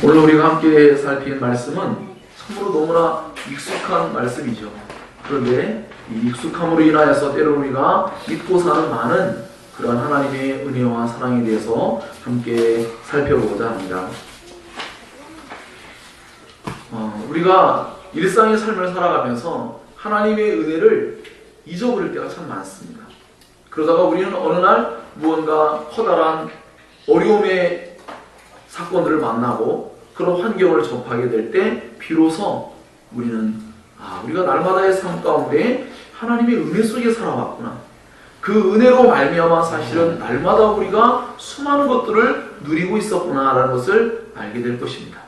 오늘 우리가 함께 살필 말씀은 참으로 너무나 익숙한 말씀이죠. 그런데 이 익숙함으로 인하여서 때로 우리가 잊고 사는 많은 그러한 하나님의 은혜와 사랑에 대해서 함께 살펴보고자 합니다. 우리가 일상의 삶을 살아가면서 하나님의 은혜를 잊어버릴 때가 참 많습니다. 그러다가 우리는 어느 날 무언가 커다란 어려움의 사건들을 만나고 그런 환경을 접하게 될 때 비로소 우리는 우리가 날마다의 삶 가운데 하나님의 은혜 속에 살아왔구나. 그 은혜로 말미암아 사실은 날마다 우리가 수많은 것들을 누리고 있었구나라는 것을 알게 될 것입니다.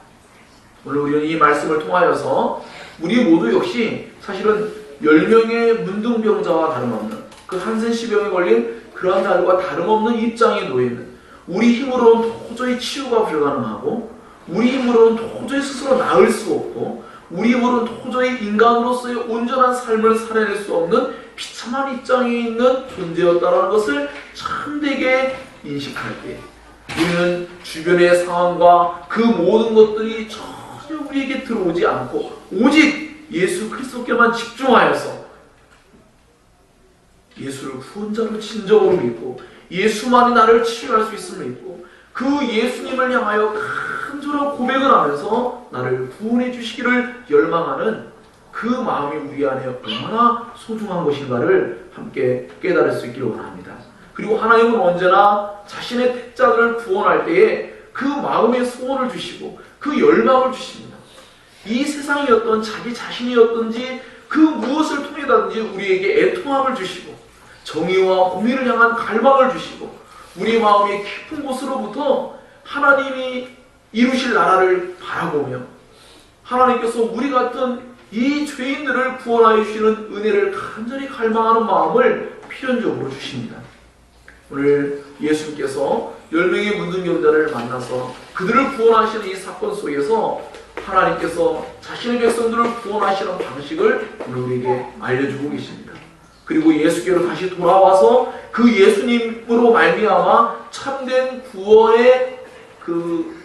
오늘 우리는 이 말씀을 통하여서 우리 모두 역시 사실은 10명의 문둥병자와 다름없는 그 한센시병에 걸린 그러한 자들과 다름없는 입장에 놓여있는, 우리 힘으로는 도저히 치유가 불가능하고 우리 힘으로는 도저히 스스로 나을 수 없고 우리 힘으로는 도저히 인간으로서의 온전한 삶을 살아낼 수 없는 비참한 입장에 있는 존재였다는 것을 참되게 인식할 때 우리는 주변의 상황과 그 모든 것들이 전혀 우리에게 들어오지 않고 오직 예수 그리스도께만 집중하여서 예수를 구원자로 진정으로 믿고 예수만이 나를 치유할 수 있음을 믿고 그 예수님을 향하여 간절한 고백을 하면서 나를 구원해 주시기를 열망하는 그 마음이 우리 안에 얼마나 소중한 것인가를 함께 깨달을 수 있기를 원합니다. 그리고 하나님은 언제나 자신의 택자들을 구원할 때에 그 마음의 소원을 주시고 그 열망을 주십니다. 이 세상이 어떤 자기 자신이었든지 그 무엇을 통해다든지 우리에게 애통함을 주시고 정의와 공의를 향한 갈망을 주시고 우리 마음의 깊은 곳으로부터 하나님이 이루실 나라를 바라보며 하나님께서 우리 같은 이 죄인들을 구원하여 주시는 은혜를 간절히 갈망하는 마음을 필연적으로 주십니다. 오늘 예수님께서 10명의 문둥병자를 만나서 그들을 구원하시는 이 사건 속에서 하나님께서 자신의 백성들을 구원하시는 방식을 오늘 우리에게 알려주고 계십니다. 그리고 예수께로 다시 돌아와서 그 예수님으로 말미암아 참된 구원의 그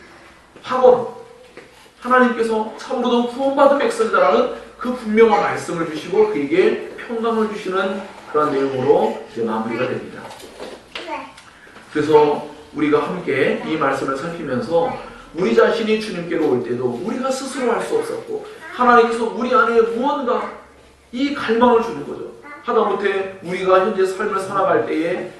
확언, 하나님께서 참으로도 구원받은 백성이다라는 그 분명한 말씀을 주시고 그에게 평강을 주시는 그런 내용으로 이제 마무리가 됩니다. 그래서 우리가 함께 이 말씀을 살피면서 우리 자신이 주님께로 올 때도 우리가 스스로 할 수 없었고 하나님께서 우리 안에 무언가 이 갈망을 주는 거죠. 하다못해 우리가 현재 삶을 살아갈 때에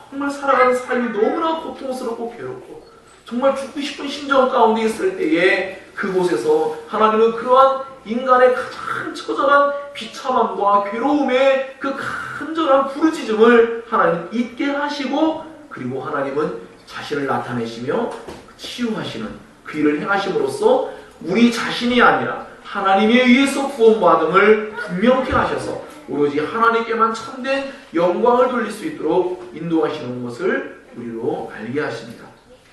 정말 살아가는 삶이 너무나 고통스럽고 괴롭고 정말 죽고 싶은 심정 가운데 있을 때에 그곳에서 하나님은 그러한 인간의 가장 처절한 비참함과 괴로움의 그 간절한 부르짖음을 하나님 잊게 하시고 그리고 하나님은 자신을 나타내시며 치유하시는 그 일을 행하심으로써 우리 자신이 아니라 하나님에 의해서 구원받음을 분명케 하셔서 오로지 하나님께만 참된 영광을 돌릴 수 있도록 인도하시는 것을 우리로 알게 하십니다.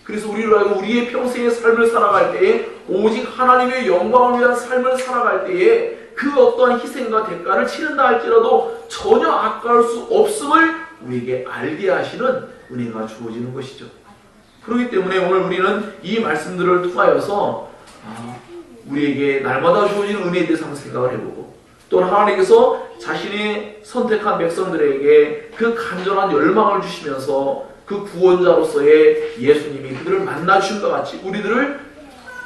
그래서 우리로 하여금 우리의 평생의 삶을 살아갈 때에 오직 하나님의 영광을 위한 삶을 살아갈 때에 그 어떠한 희생과 대가를 치른다 할지라도 전혀 아까울 수 없음을 우리에게 알게 하시는 은혜가 주어지는 것이죠. 그렇기 때문에 오늘 우리는 이 말씀들을 통하여서 우리에게 날마다 주어지는 은혜에 대해서 한번 생각을 해보고 또는 하나님께서 자신이 선택한 백성들에게 그 간절한 열망을 주시면서 그 구원자로서의 예수님이 그들을 만나주신것 같이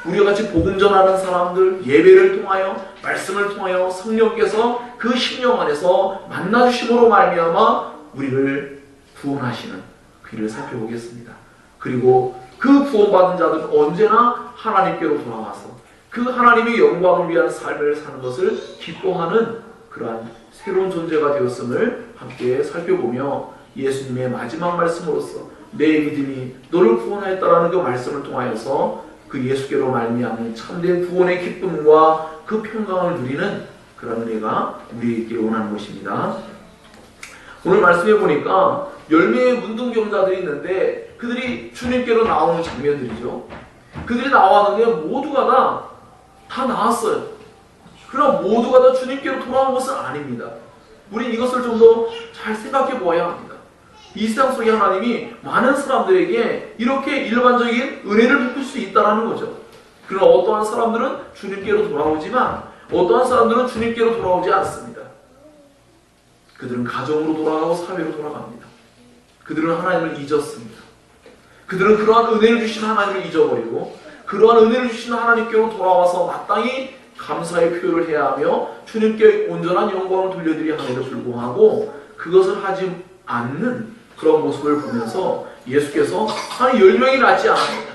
우리와 같이 복음 전하는 사람들, 예배를 통하여 말씀을 통하여 성령께서 그 심령 안에서 만나주심으로 말미암아 우리를 구원하시는 그 일을 살펴보겠습니다. 그리고 그 구원받은 자들은 언제나 하나님께로 돌아와서 그 하나님의 영광을 위한 삶을 사는 것을 기뻐하는 그러한 새로운 존재가 되었음을 함께 살펴보며 예수님의 마지막 말씀으로서 내 믿음이 너를 구원하였다라는 그 말씀을 통하여서 그 예수께로 말미암은 참된 구원의 기쁨과 그 평강을 누리는 그런 은혜가 우리에게 있기를 원하는 것입니다. 오늘 말씀해 보니까 10명의 문둥병자들이 있는데 그들이 주님께로 나오는 장면들이죠. 그들이 나왔는데 모두가 다 나왔어요. 그러나 모두가 다 주님께로 돌아온 것은 아닙니다. 우린 이것을 좀 더 잘 생각해 보아야 합니다. 이 세상 속에 하나님이 많은 사람들에게 이렇게 일반적인 은혜를 베풀 수 있다는 거죠. 그러나 어떠한 사람들은 주님께로 돌아오지만 어떠한 사람들은 주님께로 돌아오지 않습니다. 그들은 가정으로 돌아가고 사회로 돌아갑니다. 그들은 하나님을 잊었습니다. 그들은 그러한 은혜를 주신 하나님을 잊어버리고 그러한 은혜를 주신 하나님께로 돌아와서 마땅히 감사의 표를 해야 하며 주님께 온전한 영광을 돌려드려야 함에도 불구하고 그것을 하지 않는 그런 모습을 보면서 예수께서 아니 10명이 낫지 않았느냐,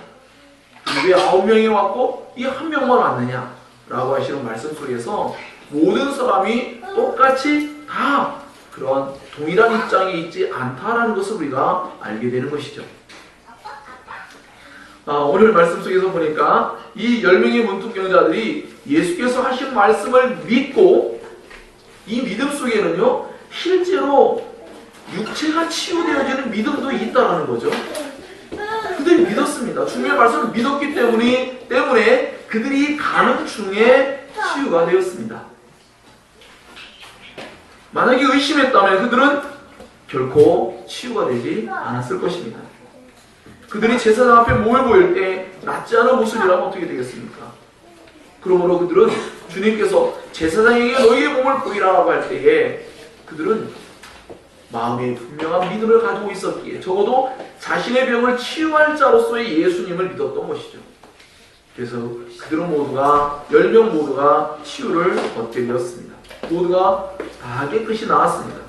왜 9명이 왔고 이 1명만 왔느냐 라고 하시는 말씀 속에서 모든 사람이 똑같이 다 그런 동일한 입장에 있지 않다라는 것을 우리가 알게 되는 것이죠. 오늘 말씀 속에서 보니까 이 10명의 문둥병자들이 예수께서 하신 말씀을 믿고 이 믿음 속에는요 실제로 육체가 치유되어지는 믿음도 있다라는 거죠. 그들이 믿었습니다. 주님의 말씀을 믿었기 때문에 그들이 가는 중에 치유가 되었습니다. 만약에 의심했다면 그들은 결코 치유가 되지 않았을 것입니다. 그들이 제사장 앞에 몸을 보일 때 낫지 않은 모습이라면 어떻게 되겠습니까? 그러므로 그들은 주님께서 제사장에게 너희의 몸을 보이라고 할 때에 그들은 마음에 분명한 믿음을 가지고 있었기에 적어도 자신의 병을 치유할 자로서의 예수님을 믿었던 것이죠. 그래서 그들은 모두가 10명 모두가 치유를 얻게 되었습니다. 모두가 다 깨끗이 나았습니다.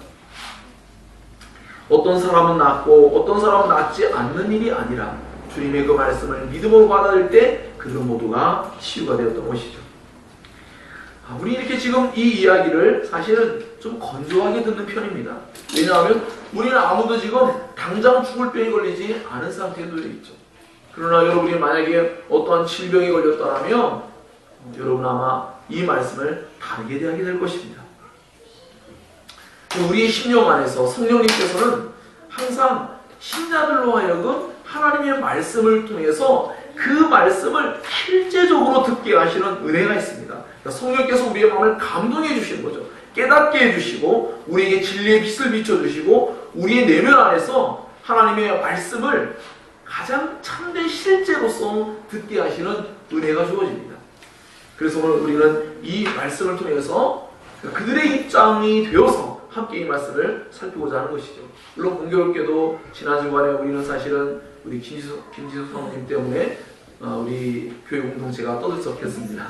어떤 사람은 낫고 어떤 사람은 낫지 않는 일이 아니라 주님의 그 말씀을 믿음으로 받아들일 때 그들은 모두가 치유가 되었던 것이죠. 우리 이렇게 지금 이 이야기를 사실은 좀 건조하게 듣는 편입니다. 왜냐하면 우리는 아무도 지금 당장 죽을 병에 걸리지 않은 상태에 놓여 있죠. 그러나 여러분이 만약에 어떠한 질병에 걸렸다면 여러분 아마 이 말씀을 다르게 대하게 될 것입니다. 우리의 심령 안에서 성령님께서는 항상 신자들로 하여금 하나님의 말씀을 통해서 그 말씀을 실제적으로 듣게 하시는 은혜가 있습니다. 그러니까 성령께서 우리의 마음을 감동해 주시는 거죠. 깨닫게 해주시고 우리에게 진리의 빛을 비춰주시고 우리의 내면 안에서 하나님의 말씀을 가장 참된 실제로서 듣게 하시는 은혜가 주어집니다. 그래서 오늘 우리는 이 말씀을 통해서 그들의 입장이 되어서 함께 이 말씀을 살피고자 하는 것이죠. 물론 공교롭게도 지난 주간에 우리는 사실은 우리 김지수 성님 때문에 우리 교회 공동체가 떠들썩했습니다.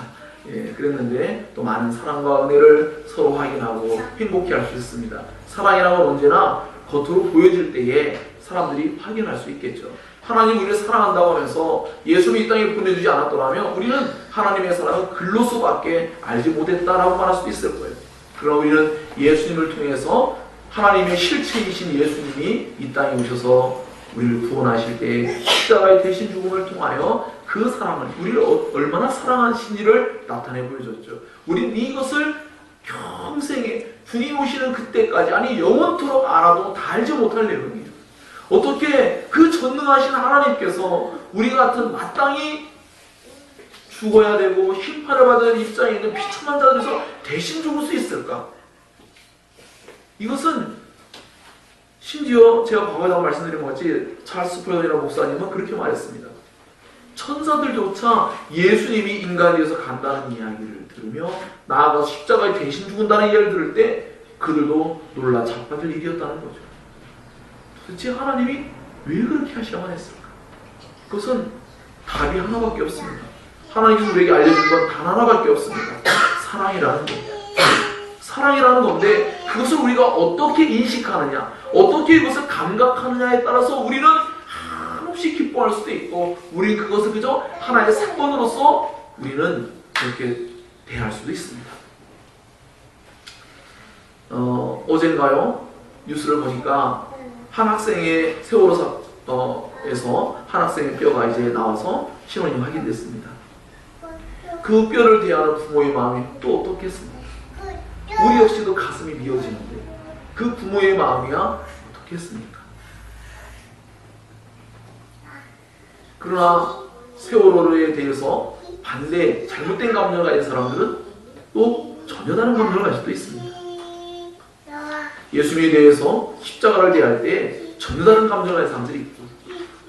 그랬는데 또 많은 사랑과 은혜를 서로 확인하고 행복해 할 수 있습니다. 사랑이라는 건 언제나 겉으로 보여질 때에 사람들이 확인할 수 있겠죠. 하나님 우리를 사랑한다고 하면서 예수를 이 땅에 보내주지 않았더라면 우리는 하나님의 사랑을 글로서밖에 알지 못했다라고 말할 수도 있을 거예요. 그러나 우리는 예수님을 통해서 하나님의 실체이신 예수님이 이 땅에 오셔서 우리를 구원하실 때 십자가의 대신 죽음을 통하여 그 사랑을, 우리를 얼마나 사랑하신지를 나타내 보여줬죠. 우리는 이것을 평생에 주님 오시는 그때까지, 아니 영원토록 알아도 다 알지 못할 내용이에요. 어떻게 그 전능하신 하나님께서 우리 같은 마땅히 죽어야 되고 심판을 받을 입장에 있는 비참한 자들에서 대신 죽을 수 있을까? 이것은 심지어 제가 과거에 말씀드린 것 같이 찰스 프레이라는 목사님은 그렇게 말했습니다. 천사들조차 예수님이 인간에 대해서 간다는 이야기를 들으며 나아가서 십자가에 대신 죽는다는 이야기를 들을 때 그들도 놀라 자빠질 일이었다는 거죠. 도대체 하나님이 왜 그렇게 하셔야만 했을까? 그것은 답이 하나밖에 없습니다. 하나님께서 우리에게 알려준 건 단 하나밖에 없습니다. 사랑이라는 겁니다. 사랑이라는 건데 그것을 우리가 어떻게 인식하느냐, 어떻게 이것을 감각하느냐에 따라서 우리는 한없이 기뻐할 수도 있고 우리는 그것을 그저 하나의 사건으로서 우리는 그렇게 대할 수도 있습니다. 어젠가요 뉴스를 보니까 한 학생의 세월호에서 한 학생의 뼈가 이제 나와서 신원이 확인됐습니다. 그 뼈를 대하는 부모의 마음이 또 어떻겠습니까? 우리 역시도 가슴이 미어지는데 그 부모의 마음이야 어떻겠습니까? 그러나 세월호에 대해서 반대, 잘못된 감정을 가진 사람들은 또 전혀 다른 감정을 가질 수도 있습니다. 예수님에 대해서 십자가를 대할 때 전혀 다른 감정을 가진 사람들이 있고,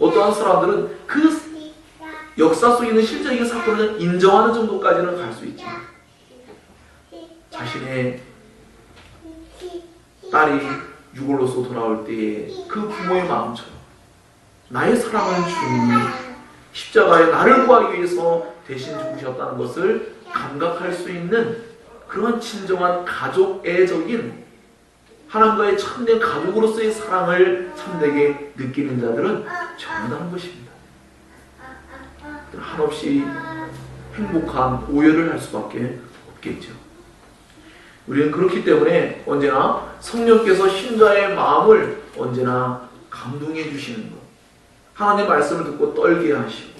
어떠한 사람들은 그 역사 속에 있는 실제적인 사건을 인정하는 정도까지는 갈 수 있지만 자신의 딸이 유골로서 돌아올 때에 그 부모의 마음처럼 나의 사랑하는 주님이 십자가에 나를 구하기 위해서 대신 죽으셨다는 것을 감각할 수 있는 그런 진정한 가족애적인 하나님과의 참된 가족으로서의 사랑을 참되게 느끼는 자들은 정하다는 것입니다. 한없이 행복한 오열을 할 수밖에 없겠죠. 우리는 그렇기 때문에 언제나 성령께서 신자의 마음을 언제나 감동해 주시는 것, 하나님의 말씀을 듣고 떨게 하시고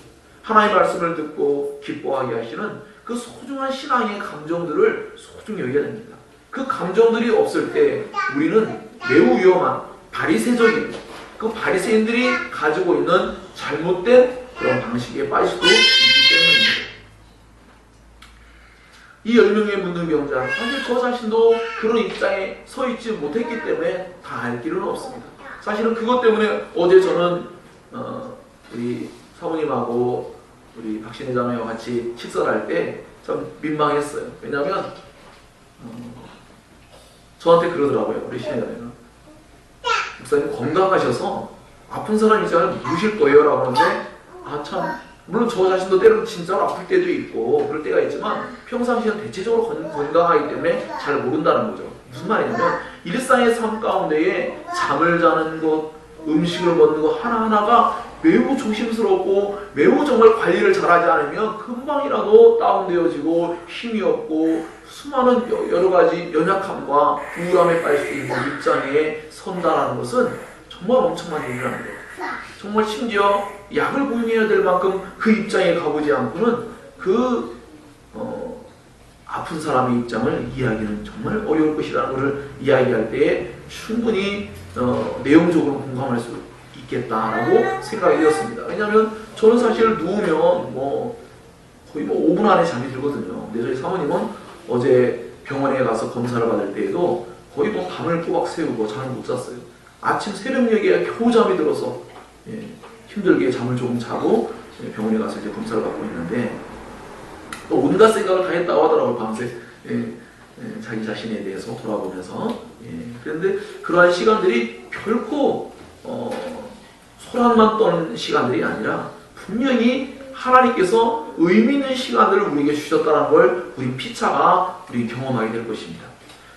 하나님의 말씀을 듣고 기뻐하게 하시는 그 소중한 신앙의 감정들을 소중히 여겨야 됩니다. 그 감정들이 없을 때 우리는 매우 위험한 바리새적인 그 바리새인들이 가지고 있는 잘못된 그런 방식에 빠질 수도 있기 때문입니다. 이 10명의 문둥병자, 사실 저 자신도 그런 입장에 서 있지 못했기 때문에 다 알 길은 없습니다. 사실은 그것 때문에 어제 저는 우리 사모님하고 우리 박신혜 자매와 같이 식사를 할 때 참 민망했어요. 왜냐하면 저한테 그러더라고요. 우리 신혜 자매는 목사님 건강하셔서 아픈 사람 입장을 모르실 거예요 라고 하는데 참 물론 저 자신도 때로는 진짜로 아플 때도 있고 그럴 때가 있지만 평상시에는 대체적으로 건강하기 때문에 잘 모른다는 거죠. 무슨 말이냐면 일상의 삶 가운데에 잠을 자는 것, 음식을 먹는 것 하나하나가 매우 조심스럽고 매우 정말 관리를 잘하지 않으면 금방이라도 다운되어지고 힘이 없고 수많은 여러 가지 연약함과 우울함에 빠질 수 있는 입장에 선다라는 것은 정말 엄청난 일이라는 거예요. 정말 심지어 약을 복용해야 될 만큼 그 입장에 가보지 않고는 아픈 사람의 입장을 이해하기는 정말 어려울 것이라는 것을 이야기할 때에 충분히 내용적으로 공감할 수 있겠다라고 생각이 되었습니다. 왜냐하면 저는 사실 누우면 거의 5분 안에 잠이 들거든요. 근데 저희 사모님은 어제 병원에 가서 검사를 받을 때에도 거의 밤을 꼬박 새우고 잠을 못 잤어요. 아침 새벽녘에 겨우 잠이 들어서 힘들게 잠을 조금 자고 병원에 가서 이제 검사를 받고 있는데 또 온갖 생각을 다 했다고 하더라고요. 밤새 자기 자신에 대해서 돌아보면서 그런데 그러한 시간들이 결코 소란만 떠는 시간들이 아니라 분명히 하나님께서 의미 있는 시간들을 우리에게 주셨다는 걸 우리 피차가 우리 경험하게 될 것입니다.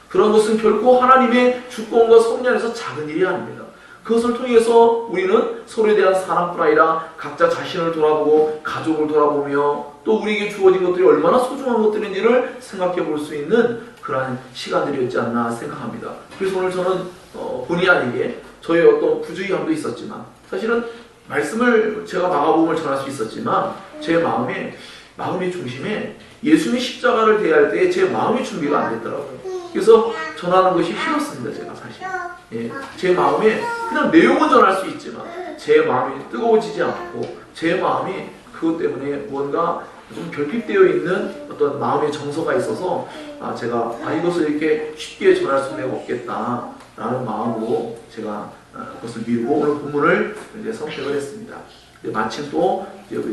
그런 것은 결코 하나님의 주권과 섭리 안에서 작은 일이 아닙니다. 그것을 통해서 우리는 서로에 대한 사랑뿐 아니라 각자 자신을 돌아보고 가족을 돌아보며 또 우리에게 주어진 것들이 얼마나 소중한 것들인지를 생각해 볼 수 있는 그러한 시간들이었지 않나 생각합니다. 그래서 오늘 저는 본의 아니게 저의 어떤 부주의함도 있었지만 사실은 말씀을 제가 마가복음을 전할 수 있었지만 제 마음의 중심에 예수님의 십자가를 대할 때 제 마음의 준비가 안 됐더라고요. 그래서 전하는 것이 싫었습니다. 제가 사실 제 마음에 그냥 내용은 전할 수 있지만 제 마음이 뜨거워지지 않고 제 마음이 그것 때문에 뭔가 좀 결핍되어 있는 어떤 마음의 정서가 있어서 제가 이것을 이렇게 쉽게 전할 수는 없겠다라는 마음으로 제가 그것을 미루고 오늘 본문을 이제 선택을 했습니다. 마침 또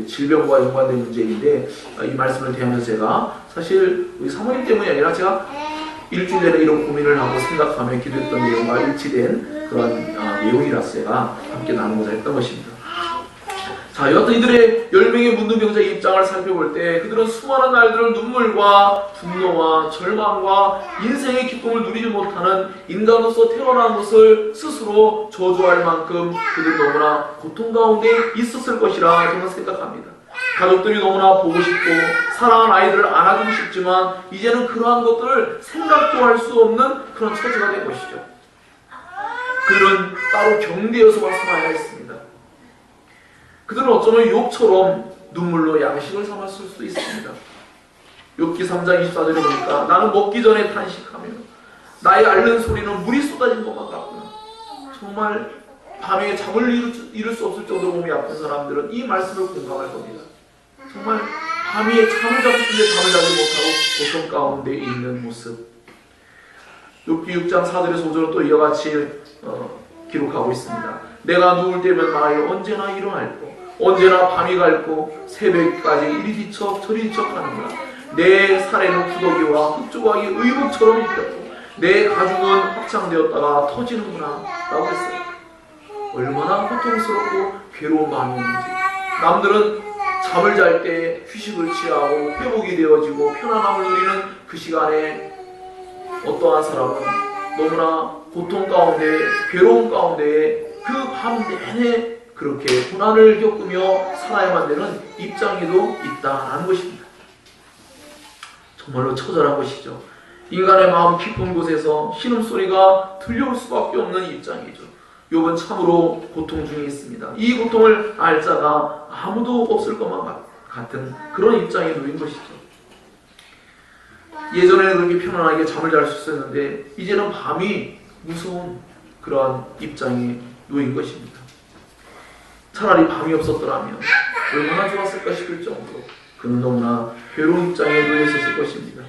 질병과 연관된 문제인데 이 말씀을 대하면서 제가 사실 우리 사모님 때문이 아니라 제가 일주일 내내 이런 고민을 하고 생각하며 기도했던 내용과 일치된 그런 내용이라서 제가 함께 나누고자 했던 것입니다. 자, 여하튼 이들의 10명의 문둥병자의 입장을 살펴볼 때 그들은 수많은 날들을 눈물과 분노와 절망과 인생의 기쁨을 누리지 못하는 인간으로서 태어난 것을 스스로 저주할 만큼 그들은 너무나 고통 가운데 있었을 것이라 저는 생각합니다. 가족들이 너무나 보고 싶고 사랑하는 아이들을 안아주고 싶지만 이제는 그러한 것들을 생각도 할 수 없는 그런 처지가 된 것이죠. 그들은 따로 경계에서만 살아야 했습니다. 그들은 어쩌면 욥처럼 눈물로 양식을 삼았을 수도 있습니다. 욥기 3장 24절에 보니까 나는 먹기 전에 탄식하며 나의 앓는 소리는 물이 쏟아진 것만 같구나. 정말 밤에 잠을 이룰 수 없을 정도로 몸이 아픈 사람들은 이 말씀을 공감할 겁니다. 정말 밤에 잠을 자고 싶은데 잠을 자지 못하고 고통 가운데 있는 모습. 욥기 6장 4절에서 5절은 또 이와 같이 기록하고 있습니다. 내가 누울 때면 나의 언제나 일어날고 언제나 밤이 갈고 새벽까지 이리 뒤척 저리 뒤척하는구나. 내 살에는 구더기와 흑조각이 의복처럼 입혔고 내 가죽은 확장되었다가 터지는구나 라고 했어요. 얼마나 고통스럽고 괴로운 마음이었는지. 남들은 잠을 잘 때 휴식을 취하고 회복이 되어지고 편안함을 누리는 그 시간에 어떠한 사람은 너무나 고통 가운데 괴로움 가운데 그 밤 내내 그렇게 고난을 겪으며 살아야만 되는 입장에도 있다라는 것입니다. 정말로 처절한 것이죠. 인간의 마음 깊은 곳에서 신음소리가 들려올 수밖에 없는 입장이죠. 욥은 참으로 고통 중에 있습니다. 이 고통을 알 자가 아무도 없을 것만 같은 그런 입장에 놓인 것이죠. 예전에는 그렇게 편안하게 잠을 잘 수 있었는데 이제는 밤이 무서운 그러한 입장에 놓인 것입니다. 차라리 밤이 없었더라면 얼마나 좋았을까 싶을 정도로 그는 너무나 괴로운 입장에 놓여 있었을 것입니다.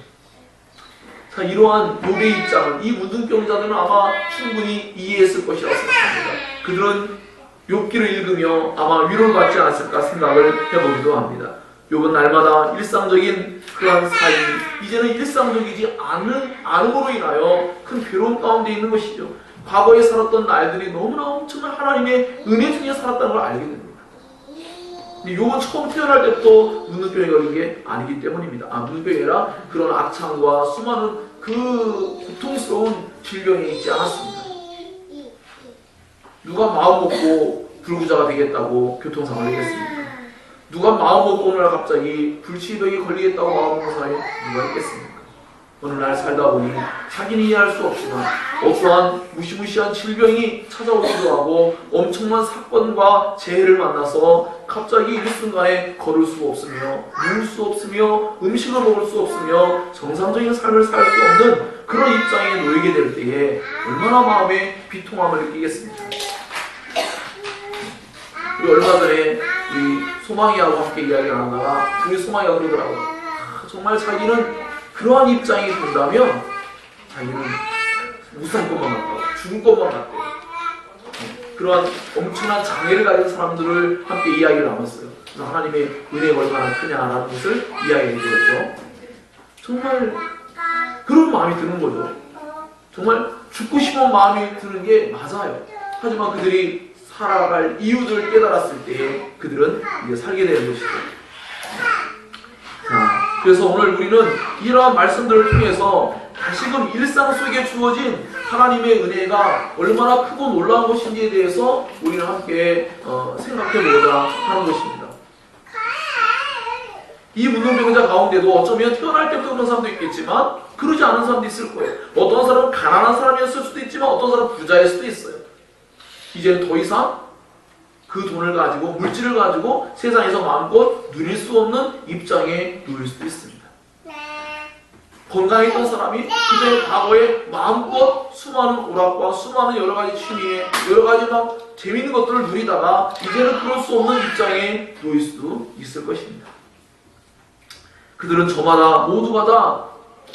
자, 이러한 욥의 입장을 이 무등병자들은 아마 충분히 이해했을 것이라고 생각합니다. 그들은 욥기를 읽으며 아마 위로를 받지 않았을까 생각을 해보기도 합니다. 욥은 날마다 일상적인 그러한 삶이 이제는 일상적이지 않음으로 인하여 큰 괴로움 가운데 있는 것이죠. 과거에 살았던 날들이 너무나 엄청난 하나님의 은혜 중에 살았다는 걸 알게 됩니다. 욥은 처음 태어날 때부터 문둥병에 걸린 게 아니기 때문입니다. 문둥병이 아니라 그런 악창과 수많은 그 고통스러운 질병에 있지 않았습니다. 누가 마음 먹고 불구자가 되겠다고 교통사고를 내겠습니까? 누가 마음 먹고 오늘 갑자기 불치병에 걸리겠다고 마음 먹는 사람이 누가 있겠습니까? 어느 날 살다 보니 자기는 이해할 수 없지만 어떠한 무시무시한 질병이 찾아오기도 하고 엄청난 사건과 재해를 만나서 갑자기 일순간에 걸을 수 없으며 누울 수 없으며 음식을 먹을 수 없으며 정상적인 삶을 살 수 없는 그런 입장에 놓이게 될 때에 얼마나 마음에 비통함을 느끼겠습니까? 우리 얼마 전에 우리 소망이하고 함께 이야기를 하다가 우리 소망이가 그러더라고요. 정말 자기는 그러한 입장이 된다면 자기는 무슨 것만 같다고 죽을 것만 같대요. 그러한 엄청난 장애를 가진 사람들을 함께 이야기를 나눴어요. 하나님의 은혜가 얼마나 크냐라는 것을 이야기해 주었죠. 정말 그런 마음이 드는 거죠. 정말 죽고 싶은 마음이 드는 게 맞아요. 하지만 그들이 살아갈 이유를 깨달았을 때 그들은 이제 살게 되는 것이죠. 그래서 오늘 우리는 이러한 말씀들을 통해서 다시금 일상 속에 주어진 하나님의 은혜가 얼마나 크고 놀라운 것인지에 대해서 우리는 함께 생각해보고자 하는 것입니다. 이 문둥병자 가운데도 어쩌면 태어날 때부터 그런 사람도 있겠지만 그러지 않은 사람도 있을 거예요. 어떤 사람은 가난한 사람이었을 수도 있지만 어떤 사람은 부자일 수도 있어요. 이제는 더 이상 그 돈을 가지고 물질을 가지고 세상에서 마음껏 누릴 수 없는 입장에 놓일 수도 있습니다. 건강했던 사람이 그전에 과거에 마음껏 수많은 오락과 수많은 여러 가지 취미에 여러 가지 막 재미있는 것들을 누리다가 이제는 그럴 수 없는 입장에 놓일 수도 있을 것입니다. 그들은 저마다 모두가 다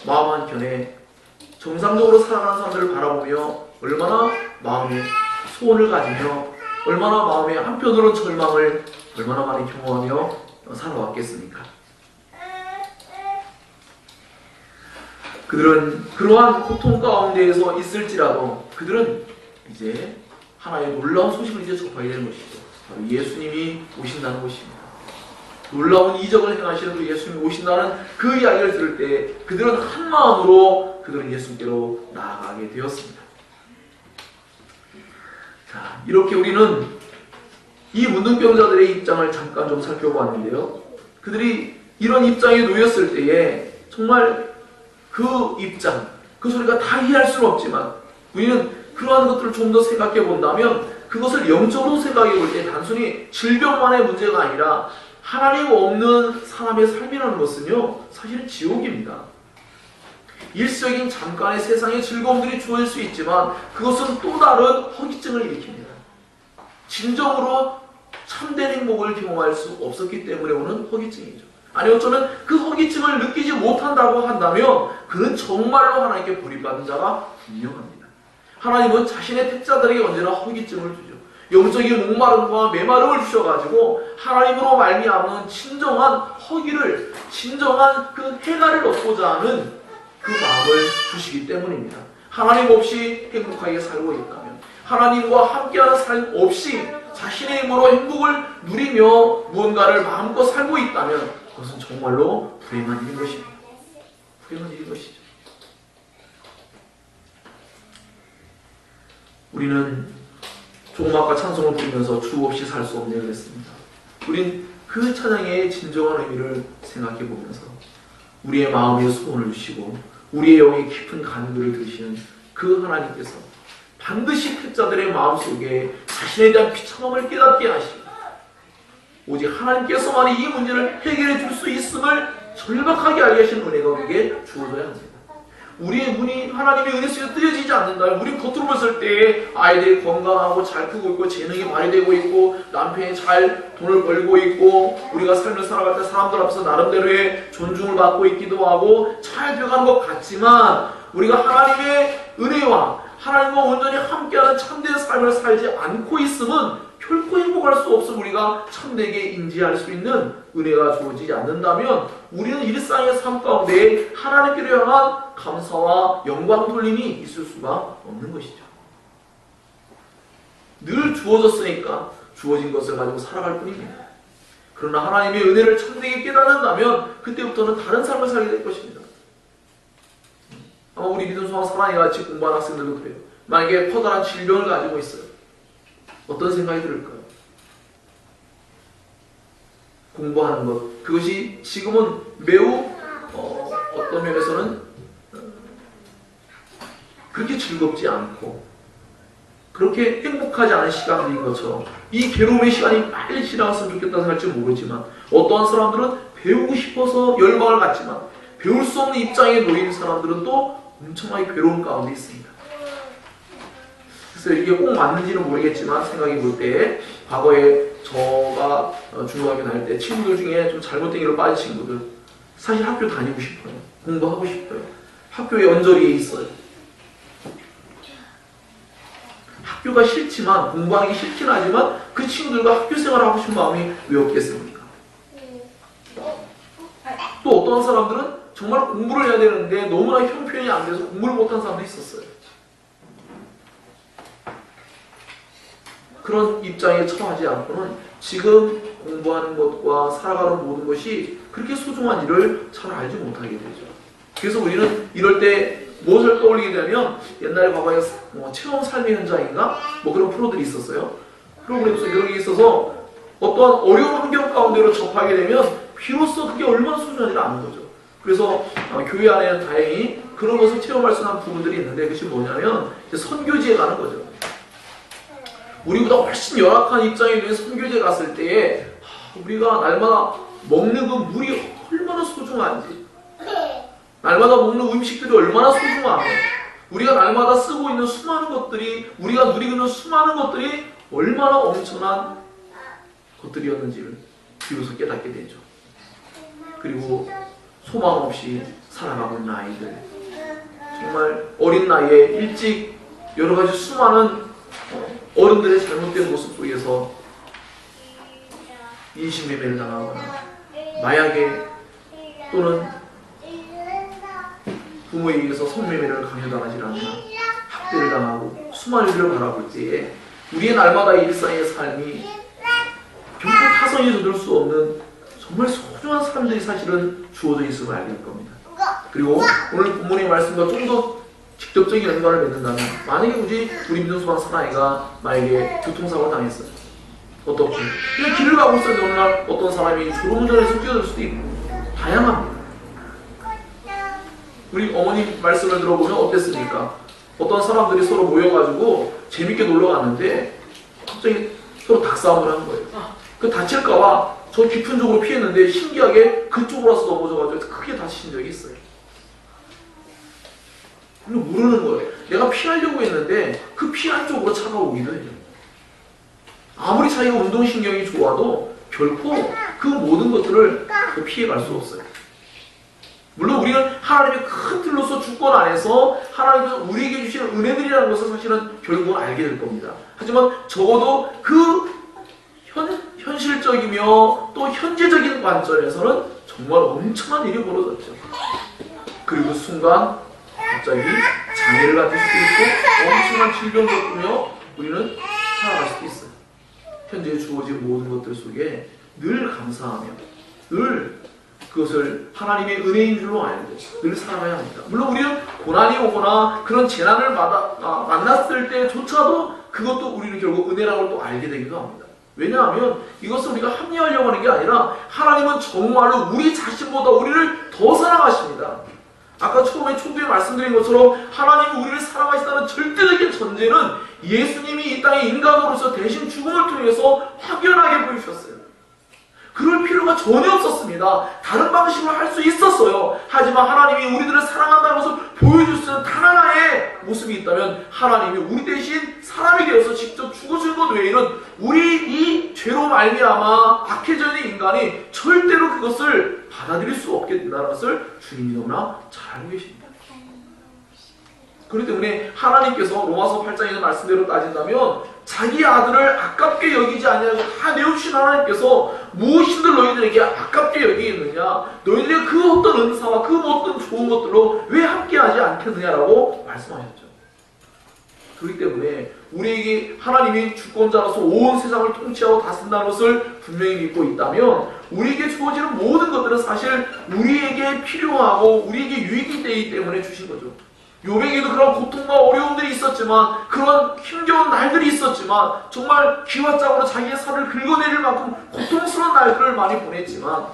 마음 한켠에 정상적으로 살아가는 사람들을 바라보며 얼마나 마음에 소원을 가지며 얼마나 마음에 한편으로는 절망을 얼마나 많이 경험하며 살아왔겠습니까? 그들은 그러한 고통 가운데에서 있을지라도 그들은 이제 하나의 놀라운 소식을 이제 접하게 되는 것이죠. 바로 예수님이 오신다는 것입니다. 놀라운 이적을 행하시는 그 예수님이 오신다는 그 이야기를 들을 때 그들은 한 마음으로 그들은 예수님께로 나아가게 되었습니다. 자, 이렇게 우리는 이 문둥병자들의 입장을 잠깐 좀 살펴보았는데요. 그들이 이런 입장에 놓였을 때에 정말 그 입장, 그 소리가 다 이해할 수는 없지만 우리는 그러한 것들을 좀 더 생각해 본다면 그것을 영적으로 생각해 볼 때 단순히 질병만의 문제가 아니라 하나님 없는 사람의 삶이라는 것은요, 사실은 지옥입니다. 일시적인 잠깐의 세상의 즐거움들이 주어질 수 있지만 그것은 또 다른 허기증을 일으킵니다. 진정으로 참된 행복을 경험할 수 없었기 때문에 오는 허기증이죠. 아니 어쩌면 그 허기증을 느끼지 못한다고 한다면 그는 정말로 하나님께 버림받은 자가 분명합니다. 하나님은 자신의 택자들에게 언제나 허기증을 주죠. 영적인 목마름과 메마름을 주셔가지고 하나님으로 말미암은 진정한 허기를, 진정한 그 해가를 얻고자 하는 그 마음을 주시기 때문입니다. 하나님 없이 행복하게 살고 있다면, 하나님과 함께하는 삶 없이 자신의 힘으로 행복을 누리며 무언가를 마음껏 살고 있다면 그것은 정말로 불행한 일인 것입니다. 불행한 일인 것이죠. 우리는 조금 아까 찬송을 부르면서 주 없이 살 수 없네 그랬습니다. 우린 그 찬양의 진정한 의미를 생각해 보면서 우리의 마음에 소원을 주시고 우리의 영에 깊은 간구를 드시는 그 하나님께서 반드시 패자들의 마음속에 자신에 대한 비참함을 깨닫게 하시고 오직 하나님께서만이 이 문제를 해결해 줄 수 있음을 절박하게 알게 하시는 은혜가 우리에게 주어져야 합니다. 우리의 눈이 하나님의 은혜 속에 뜨여지지 않는다면 우리 겉으로 봤을 때 아이들이 건강하고 잘 크고 있고 재능이 발휘되고 있고 남편이 잘 돈을 벌고 있고 우리가 삶을 살아갈 때 사람들 앞에서 나름대로의 존중을 받고 있기도 하고 잘 되어가는 것 같지만 우리가 하나님의 은혜와 하나님과 온전히 함께하는 참된 삶을 살지 않고 있음은 결코 행복할 수 없음 우리가 참되게 인지할 수 있는 은혜가 주어지지 않는다면 우리는 일상의 삶 가운데 하나님께로 향한 감사와 영광 돌림이 있을 수가 없는 것이죠. 늘 주어졌으니까 주어진 것을 가지고 살아갈 뿐입니다. 그러나 하나님의 은혜를 참되게 깨닫는다면 그때부터는 다른 삶을 살게 될 것입니다. 아마 우리 믿음 소망 사랑이 같이 공부하는 학생들도 그래요. 만약에 커다란 질병을 가지고 있어요. 어떤 생각이 들을까요? 공부하는 것, 그것이 지금은 매우 어떤 면에서는 그렇게 즐겁지 않고 그렇게 행복하지 않은 시간들인 것처럼 이 괴로움의 시간이 빨리 지나갔으면 좋겠다는 생각할지 모르지만 어떠한 사람들은 배우고 싶어서 열망을 갖지만 배울 수 없는 입장에 놓인 사람들은 또 엄청나게 괴로운 가운데 있습니다. 그래서 이게 꼭 맞는지는 모르겠지만 생각해 볼 때 과거에 저가 중고등학교 다닐 때 친구들 중에 좀 잘못된 길로 빠진 친구들 사실 학교 다니고 싶어요. 공부하고 싶어요. 학교에 언저리에 있어요. 학교가 싫지만 공부하기 싫긴 하지만 그 친구들과 학교 생활을 하고 싶은 마음이 왜 없겠습니까? 또 어떤 사람들은 정말 공부를 해야 되는데 너무나 형편이 안 돼서 공부를 못한 사람도 있었어요. 그런 입장에 처하지 않고는 지금 공부하는 것과 살아가는 모든 것이 그렇게 소중한 일을 잘 알지 못하게 되죠. 그래서 우리는 이럴 때 무엇을 떠올리게 되면 옛날에 과거에 체험 삶의 현장인가? 그런 프로들이 있었어요. 프로그램에서 이런 게 있어서 어떠한 어려운 환경 가운데로 접하게 되면 비로소 그게 얼마나 소중한지를 아는 거죠. 그래서 교회 안에는 다행히 그런 것을 체험할 수 있는 부분들이 있는데 그것이 뭐냐면 선교지에 가는 거죠. 우리보다 훨씬 열악한 입장에 있는 선교지에 갔을 때에 우리가 날마다 먹는 그 물이 얼마나 소중한지 날마다 먹는 음식들이 얼마나 소중하고 우리가 날마다 쓰고 있는 수많은 것들이 우리가 누리고 있는 수많은 것들이 얼마나 엄청난 것들이었는지를 비로소 깨닫게 되죠. 그리고 소망 없이 살아가고 있는 아이들 정말 어린 나이에 일찍 여러 가지 수많은 어른들의 잘못된 모습 속에서 인신매매를 당하거나 마약에 또는 부모에 의해서 성매매를 강요당하지 않나 학대를 당하고 수많은 일을 바라볼 때에 우리의 날마다 일상의 삶이 결코 타성이 젖을 수 없는 정말 소중한 사람들이 사실은 주어져 있음을 알게 될 겁니다. 그리고 오늘 부모님의 말씀과 좀 더 직접적인 연관을 맺는다면 만약에 굳이 우리 믿음 소망 사나이가 만약에 교통사고를 당했어요. 어떻게? 그냥 길을 가고 있었는데 어느 날 어떤 사람이 졸음운전해서 뛰어들 수도 있고 다양합니다. 우리 어머님 말씀을 들어보면 어땠습니까? 어떤 사람들이 서로 모여가지고 재밌게 놀러 갔는데 갑자기 서로 닭싸움을 한 거예요. 그 다칠까봐 저 깊은 쪽으로 피했는데 신기하게 그쪽으로 와서 넘어져가지고 크게 다치신 적이 있어요. 근데 모르는 거예요. 내가 피하려고 했는데 그 피한 쪽으로 차가 오기도 해요. 아무리 자기가 운동신경이 좋아도 결코 그 모든 것들을 피해갈 수 없어요. 물론 우리는 하나님의 큰 틀로서 주권 안에서 하나님께서 우리에게 주시는 은혜들이라는 것을 사실은 결국은 알게 될 겁니다. 하지만 적어도 그 현실적이며 또 현재적인 관점에서는 정말 엄청난 일이 벌어졌죠. 그리고 그 순간 갑자기 장애를 갖을 수도 있고 엄청난 질병을 겪으며 우리는 살아갈 수도 있어요. 현재 주어진 모든 것들 속에 늘 감사하며 늘 그것을 하나님의 은혜인 줄로 알고 늘 살아가야 합니다. 물론 우리는 고난이 오거나 그런 재난을 만났을 때조차도 그것도 우리는 결국 은혜라는 걸 또 알게 되기도 합니다. 왜냐하면 이것을 우리가 합리화하려고 하는 게 아니라 하나님은 정말로 우리 자신보다 우리를 더 사랑하십니다. 아까 초두에 말씀드린 것처럼 하나님이 우리를 사랑하시다는 절대적인 전제는 예수님이 이 땅에 인간으로서 대신 죽음을 통해서 확연하게 보여주셨어요. 그럴 필요가 전혀 없었습니다. 다른 방식으로 할 수 있었어요. 하지만 하나님이 우리들을 사랑한다는 것을 보여줄 수 있는 단 하나의 모습이 있다면 하나님이 우리 대신 사람이 되어서 직접 죽어준 것 외에는 우리 이 죄로 말미암아 악해져 있는 인간이 절대로 그것을 받아들일 수 없게 된다는 것을 주님이 너무나 잘 알고 계십니다. 그렇기 때문에 하나님께서 로마서 8장에 있는 말씀대로 따진다면 자기 아들을 아깝게 여기지 아니하고 다 내어주신 하나님께서 무엇인들 너희들에게 아깝게 여기겠느냐, 너희들의 그 어떤 은사와 그 어떤 좋은 것들로 왜 함께하지 않겠느냐라고 말씀하셨죠. 그렇기 때문에 우리에게 하나님이 주권자로서 온 세상을 통치하고 다스린다는 것을 분명히 믿고 있다면 우리에게 주어지는 모든 것들은 사실 우리에게 필요하고 우리에게 유익이 되기 때문에 주신 거죠. 욥에게도 그런 고통과 어려움들이 있었지만, 그런 힘겨운 날들이 있었지만, 정말 귀와 짝으로 자기의 살을 긁어내릴 만큼 고통스러운 날들을 많이 보냈지만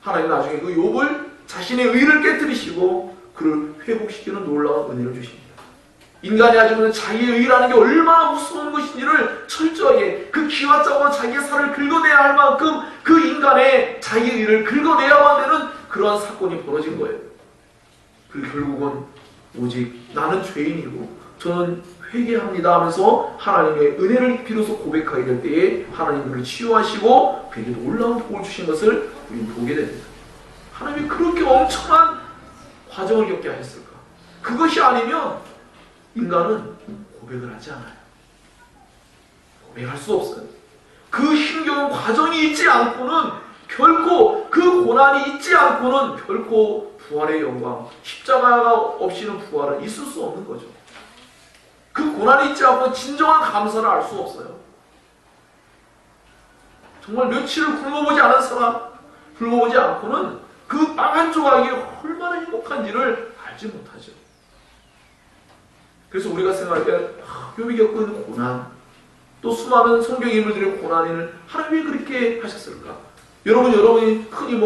하나님 나중에 그 욥을 자신의 의를 깨뜨리시고 그를 회복시키는 놀라운 은혜를 주십니다. 인간이 가지고 있는 자기의 의라는 게 얼마나 무서운 것인지를 철저하게 그 귀와 짝으로 자기의 살을 긁어내야 할 만큼 그 인간의 자기의 의를 긁어내야만 되는 그러한 사건이 벌어진 거예요. 그리고 결국은 오직 나는 죄인이고 저는 회개합니다 하면서 하나님의 은혜를 비로소 고백하게 될 때에 하나님 그를 치유하시고 그에게 놀라운 복을 주신 것을 우리는 보게 됩니다. 하나님이 그렇게 엄청난 과정을 겪게 하셨을까? 그것이 아니면 인간은 고백을 하지 않아요. 고백할 수 없어요. 그 힘겨운 과정이 있지 않고는 결코 그 고난이 있지 않고는 결코 부활의 영광, 십자가가 없이는 부활은 있을 수 없는 거죠. 그 고난이 있지 않고 진정한 감사를 알 수 없어요. 정말 며칠을 굶어보지 않은 사람, 굶어보지 않고는 그 빵 한 조각이 얼마나 행복한지를 알지 못하죠. 그래서 우리가 생각할 때 욥이 겪고 있는 고난, 또 수많은 성경 인물들의 고난을 하나님이 그렇게 하셨을까? 여러분이 흔히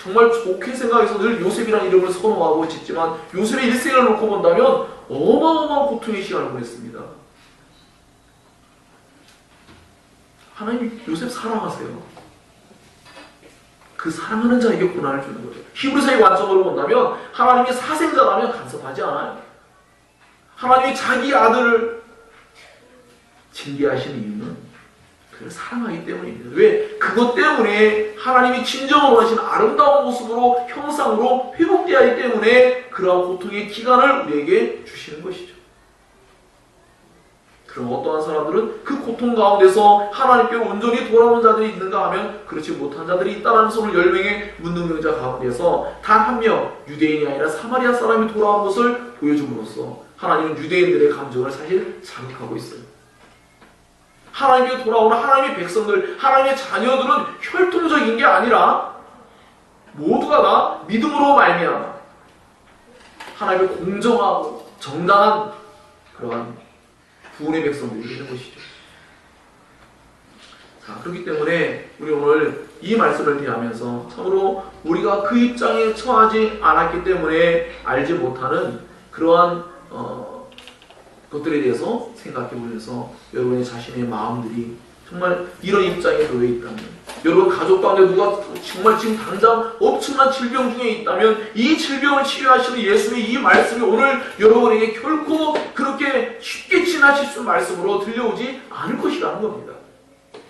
정말 좋게 생각해서 늘 요셉이라는 이름을 선호하고 짓지만 요셉의 일생을 놓고 본다면 어마어마한 고통의 시간을 보냈습니다. 하나님 요셉 사랑하세요. 그 사랑하는 자에게 고난을 주는 거죠. 히브리서의 관점으로 본다면 하나님이 사생자라면 간섭하지 않아요. 하나님이 자기 아들을 징계하시는 이유는 그를 사랑하기 때문입니다. 왜? 그것 때문에 하나님이 진정으로 원하시는 아름다운 모습으로 형상으로 회복되어야 하기 때문에 그러한 고통의 기간을 우리에게 주시는 것이죠. 그럼 어떠한 사람들은 그 고통 가운데서 하나님께로 온전히 돌아오는 자들이 있는가 하면 그렇지 못한 자들이 있다는 것을 10명의 문둥병자 가운데서 단 한 명 유대인이 아니라 사마리아 사람이 돌아온 것을 보여줌으로써 하나님은 유대인들의 감정을 사실 자극하고 있어요. 하나님께 돌아오는 하나님의 백성들, 하나님의 자녀들은 혈통적인 게 아니라 모두가 다 믿음으로 말미암아 하나님의 공정하고 정당한 그러한 구원의 백성들이 되는 것이죠. 자, 그렇기 때문에 우리 오늘 이 말씀을 대하면서 참으로 우리가 그 입장에 처하지 않았기 때문에 알지 못하는 그러한 것들에 대해서 생각해 보면서 여러분의 자신의 마음들이 정말 이런 입장에 놓여 있다면, 여러분 가족 가운데 누가 정말 지금 당장 엄청난 질병 중에 있다면 이 질병을 치유하시는 예수의 이 말씀이 오늘 여러분에게 결코 그렇게 쉽게 지나칠 수 있는 말씀으로 들려오지 않을 것이라는 겁니다.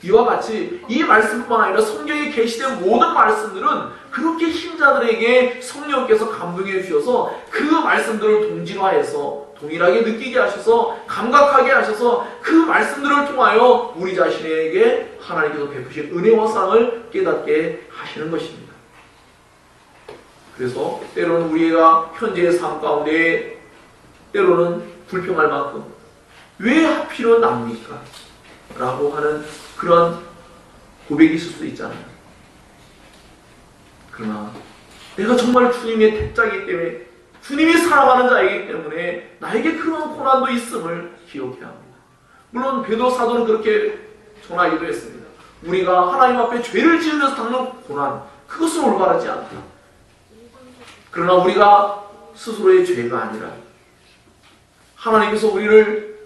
이와 같이 이 말씀뿐만 아니라 성경에 게시된 모든 말씀들은 그렇게 신자들에게 성령께서 감동해 주셔서 그 말씀들을 동질화해서 동일하게 느끼게 하셔서 감각하게 하셔서 그 말씀들을 통하여 우리 자신에게 하나님께서 베푸신 은혜와 사랑을 깨닫게 하시는 것입니다. 그래서 때로는 우리가 현재의 삶 가운데 때로는 불평할 만큼 왜 하필은 납니까? 라고 하는 그런 고백이 있을 수도 있잖아요. 그러나 내가 정말 주님의 택자이기 때문에 주님이 사랑하는 자이기 때문에 나에게 그런 고난도 있음을 기억해야 합니다. 물론 베드로 사도는 그렇게 전하기도 했습니다. 우리가 하나님 앞에 죄를 지으면서 당하는 고난, 그것은 올바르지 않다. 그러나 우리가 스스로의 죄가 아니라 하나님께서 우리를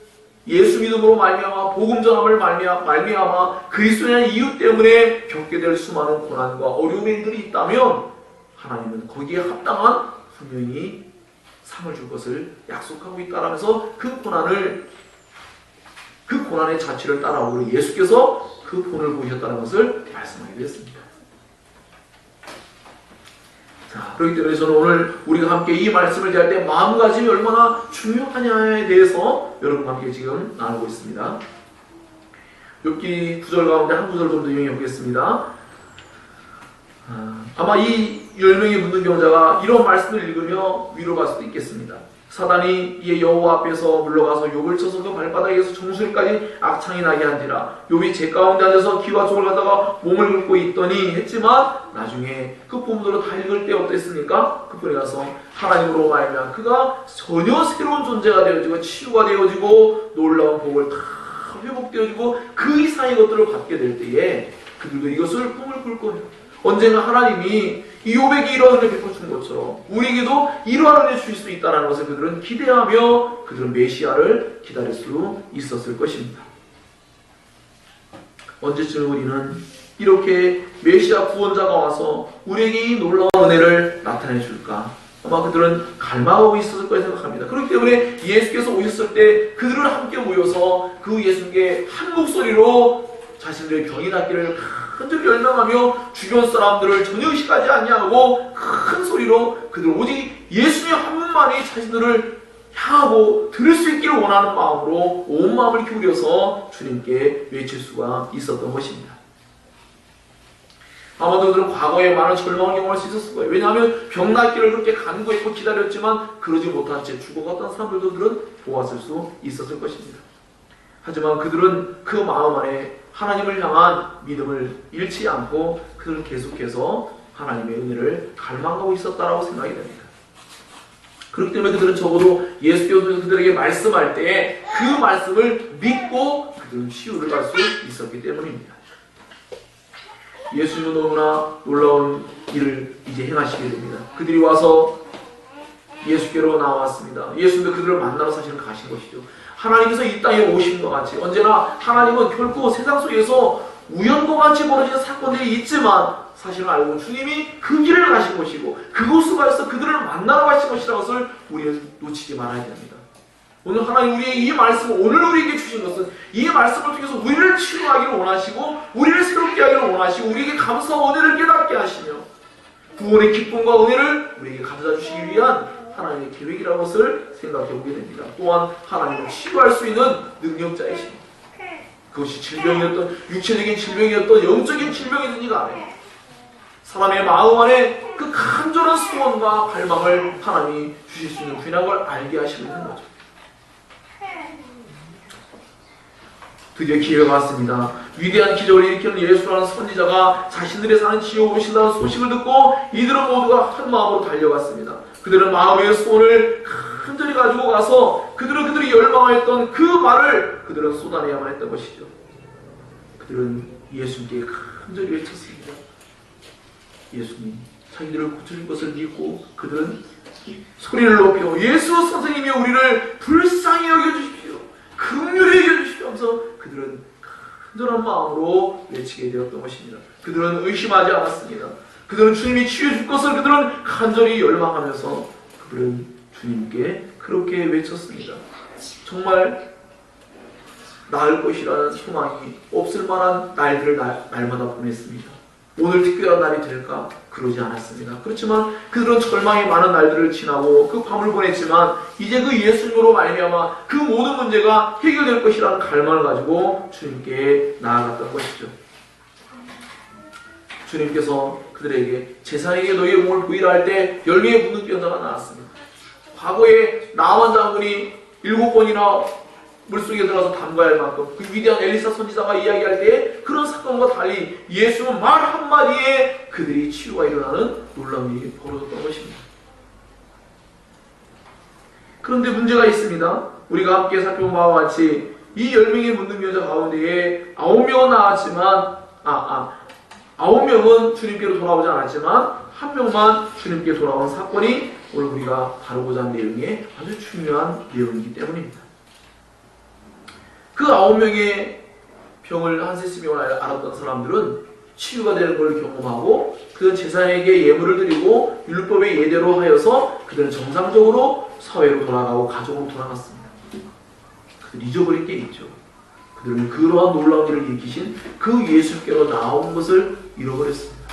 예수 믿음으로 말미암아 복음 전함을 말미암아 그리스도의 이유 때문에 겪게 될 수많은 고난과 어려움들이 있다면 하나님은 거기에 합당한 분명히 상을 줄 것을 약속하고 있다라면서 그 고난의 자취를 따라오므로 예수께서 그 본을 보이셨다는 것을 말씀하기도 했습니다. 자, 그렇기 때문에 저는 오늘 우리가 함께 이 말씀을 대할 때 마음가짐이 얼마나 중요하냐에 대해서 여러분과 함께 지금 나누고 있습니다. 욥기 9절 가운데 한 구절 좀 더 인용해 보겠습니다. 아마 이 10명의 문둥병자가 이런 말씀을 읽으며 위로받을 수도 있겠습니다. 사단이 이에 여호와 앞에서 물러가서 욥을 쳐서 그 발바닥에서 정수리까지 악창이 나게 한지라. 욥이 제 가운데 앉아서 기와 족을 가다가 몸을 긁고 있더니 했지만 나중에 그 본문으로 다 읽을 때 어땠습니까? 그분에 가서 하나님으로 말하면 그가 전혀 새로운 존재가 되어지고 치유가 되어지고 놀라운 복을 다 회복되어지고 그 이상의 것들을 받게 될 때에 그들도 이것을 꿈을 꿀 거예요. 언젠가 하나님이 이 욥에게 이러한 은혜 베푸신 것처럼 우리에게도 이러한 은혜 주실 수 있다는 것을 그들은 기대하며 그들은 메시아를 기다릴 수 있었을 것입니다. 언제쯤 우리는 이렇게 메시아 구원자가 와서 우리에게 이 놀라운 은혜를 나타내 줄까? 아마 그들은 갈망하고 있었을 거라 생각합니다. 그렇기 때문에 예수께서 오셨을 때 그들은 함께 모여서 그 예수께 한 목소리로 자신들의 병이 낫기를 큰절히 열망하며 주변 사람들을 전혀 의식하지 아니하고 큰 소리로 그들 오직 예수님 한 분만이 자신들을 향하고 들을 수 있기를 원하는 마음으로 온 마음을 기울여서 주님께 외칠 수가 있었던 것입니다. 아마도 그들은 과거에 많은 절망을 경험할 수 있었을 거예요. 왜냐하면 병 낫기를 그렇게 간구했고 기다렸지만 그러지 못한 채 죽어갔던 사람들도 그들은 보았을 수 있었을 것입니다. 하지만 그들은 그 마음 안에 하나님을 향한 믿음을 잃지 않고 그들은 계속해서 하나님의 은혜를 갈망하고 있었다라고 생각이 됩니다. 그렇기 때문에 그들은 적어도 예수께서 그들에게 말씀할 때 그 말씀을 믿고 그들은 치유를 받을 수 있었기 때문입니다. 예수님은 너무나 놀라운 일을 이제 행하시게 됩니다. 그들이 와서 예수께로 나왔습니다. 예수님도 그들을 만나러 사실은 가신 것이죠. 하나님께서 이 땅에 오신 것 같이 언제나 하나님은 결코 세상 속에서 우연과 같이 벌어지는 사건들이 있지만 사실은 알고 주님이 그 길을 가신 것이고 그곳을 가서 그들을 만나러 가신 것이라는 것을 우리는 놓치지 말아야 됩니다. 오늘 하나님 우리의 이 말씀을 오늘 우리에게 주신 것은 이 말씀을 통해서 우리를 치유하기를 원하시고 우리를 새롭게 하기를 원하시고 우리에게 감사와 은혜를 깨닫게 하시며 구원의 기쁨과 은혜를 우리에게 가져다 주시기 위한 하나님의 계획이라는 것을 생각해 보게 됩니다. 또한 하나님은 치유할 수 있는 능력자이십니다. 그것이 질병이었던 육체적인 질병이었던 영적인 질병이든지 간에 사람의 마음 안에 그 간절한 소원과 갈망을 하나님이 주실 수 있는 분이라는 걸 알게 하시는 거죠. 드디어 기회가 왔습니다. 위대한 기적을 일으키는 예수라는 선지자가 자신들의 사는 지옥으로 오신다는 소식을 듣고 이들은 모두가 한 마음으로 달려갔습니다. 그들은 마음의 소원을 간절히 가지고 가서 그들이 열망하였던 그 말을 그들은 쏟아내야만 했던 것이죠. 그들은 예수님께 간절히 외쳤습니다. 예수님, 자기들을 고쳐줄 것을 믿고 그들은 소리를 높여 예수 선생님이 우리를 불쌍히 여겨주십시오. 긍휼히 여겨주십시오 하면서 그들은 간절한 마음으로 외치게 되었던 것입니다. 그들은 의심하지 않았습니다. 그들은 주님이 치유해 줄 것을 그들은 간절히 열망하면서 그들은 주님께 그렇게 외쳤습니다. 정말 나을 것이라는 소망이 없을 만한 날들을 날마다 보냈습니다. 오늘 특별한 날이 될까? 그러지 않았습니다. 그렇지만 그들은 절망이 많은 날들을 지나고 그 밤을 보냈지만 이제 그 예수님으로 말미암아 그 모든 문제가 해결될 것이라는 갈망을 가지고 주님께 나아갔던 것이죠. 주님께서 그들에게 제사에게 너희의 몸을 부이라 할 때 열매의 묻는 변화가 나왔습니다. 과거에 나만 장군이 7번이나 물속에 들어가서 담가야 할 만큼 그 위대한 엘리사 선지자가 이야기할 때 그런 사건과 달리 예수는 말 한마디에 그들이 치유가 일어나는 놀라운 일이 벌어졌던 것입니다. 그런데 문제가 있습니다. 우리가 함께 살펴본 바와 같이 이 10명의 묻는 여자 가운데에 9명은 나왔지만 9명은 주님께로 돌아오지 않았지만 1명만 주님께 돌아온 사건이 오늘 우리가 다루고자 하는 내용의 아주 중요한 내용이기 때문입니다. 그 9명의 병을 한세스병을 알았던 사람들은 치유가 되는 걸 경험하고 그 제사장에게 예물을 드리고 율법의 예대로 하여서 그들은 정상적으로 사회로 돌아가고 가정으로 돌아갔습니다. 그들 잊어버린 게 있죠. 그들은 그러한 놀라운 일을 일으키신 그 예수께로 나온 것을 잃어버렸습니다.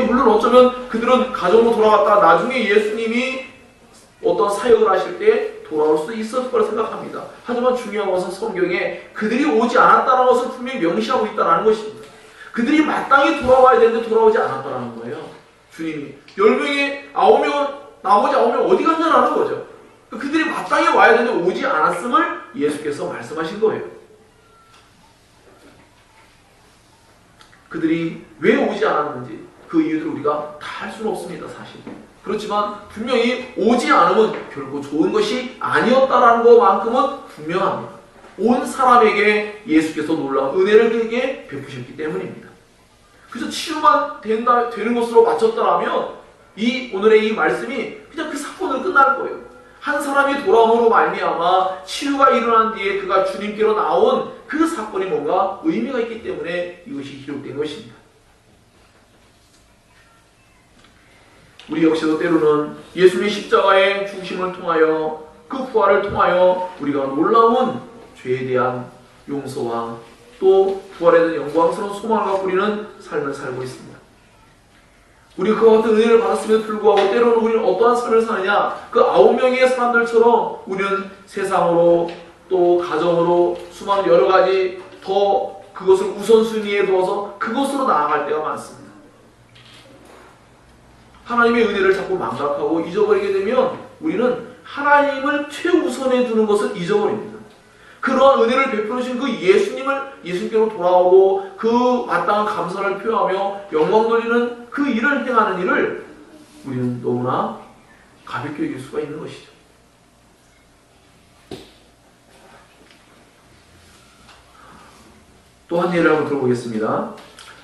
물론 어쩌면 그들은 가정으로 돌아갔다가 나중에 예수님이 어떤 사역을 하실 때 돌아올 수 있었을 거라 생각합니다. 하지만 중요한 것은 성경에 그들이 오지 않았다는 것을 분명히 명시하고 있다는 것입니다. 그들이 마땅히 돌아와야 되는데 돌아오지 않았다는 거예요. 주님이 10명의 9명은 나머지 9명 어디 갔냐라는 거죠. 그들이 마땅히 와야 되는데 오지 않았음을 예수께서 말씀하신 거예요. 그들이 왜 오지 않았는지 그 이유를 우리가 다 알 수는 없습니다. 사실. 그렇지만 분명히 오지 않으면 결코 좋은 것이 아니었다라는 것만큼은 분명합니다. 온 사람에게 예수께서 놀라운 은혜를 그에게 베푸셨기 때문입니다. 그래서 치유만 되는 것으로 맞췄다라면 오늘의 이 말씀이 그냥 그 사건으로 끝날 거예요. 한 사람이 돌아옴으로 말미암아 치유가 일어난 뒤에 그가 주님께로 나온 그 사건이 뭔가 의미가 있기 때문에 이것이 기록된 것입니다. 우리 역시도 때로는 예수님의 십자가의 중심을 통하여 그 부활을 통하여 우리가 놀라운 죄에 대한 용서와 또 부활에 대한 영광스러운 소망을 갖고 우리는 삶을 살고 있습니다. 우리가 그와 같은 은혜를 받았음에도 불구하고 때로는 우리는 어떠한 삶을 사느냐, 그 9명의 사람들처럼 우리는 세상으로 또 가정으로 수많은 여러 가지 더 그것을 우선순위에 두어서 그것으로 나아갈 때가 많습니다. 하나님의 은혜를 자꾸 망각하고 잊어버리게 되면 우리는 하나님을 최우선에 두는 것을 잊어버립니다. 그러한 은혜를 베풀어 주신 그 예수님께로 돌아오고 그 마땅한 감사를 표하며 영광 돌리는 그 일을 행하는 일을 우리는 너무나 가볍게 여길 수가 있는 것이죠. 또 한 예를 한번 들어보겠습니다.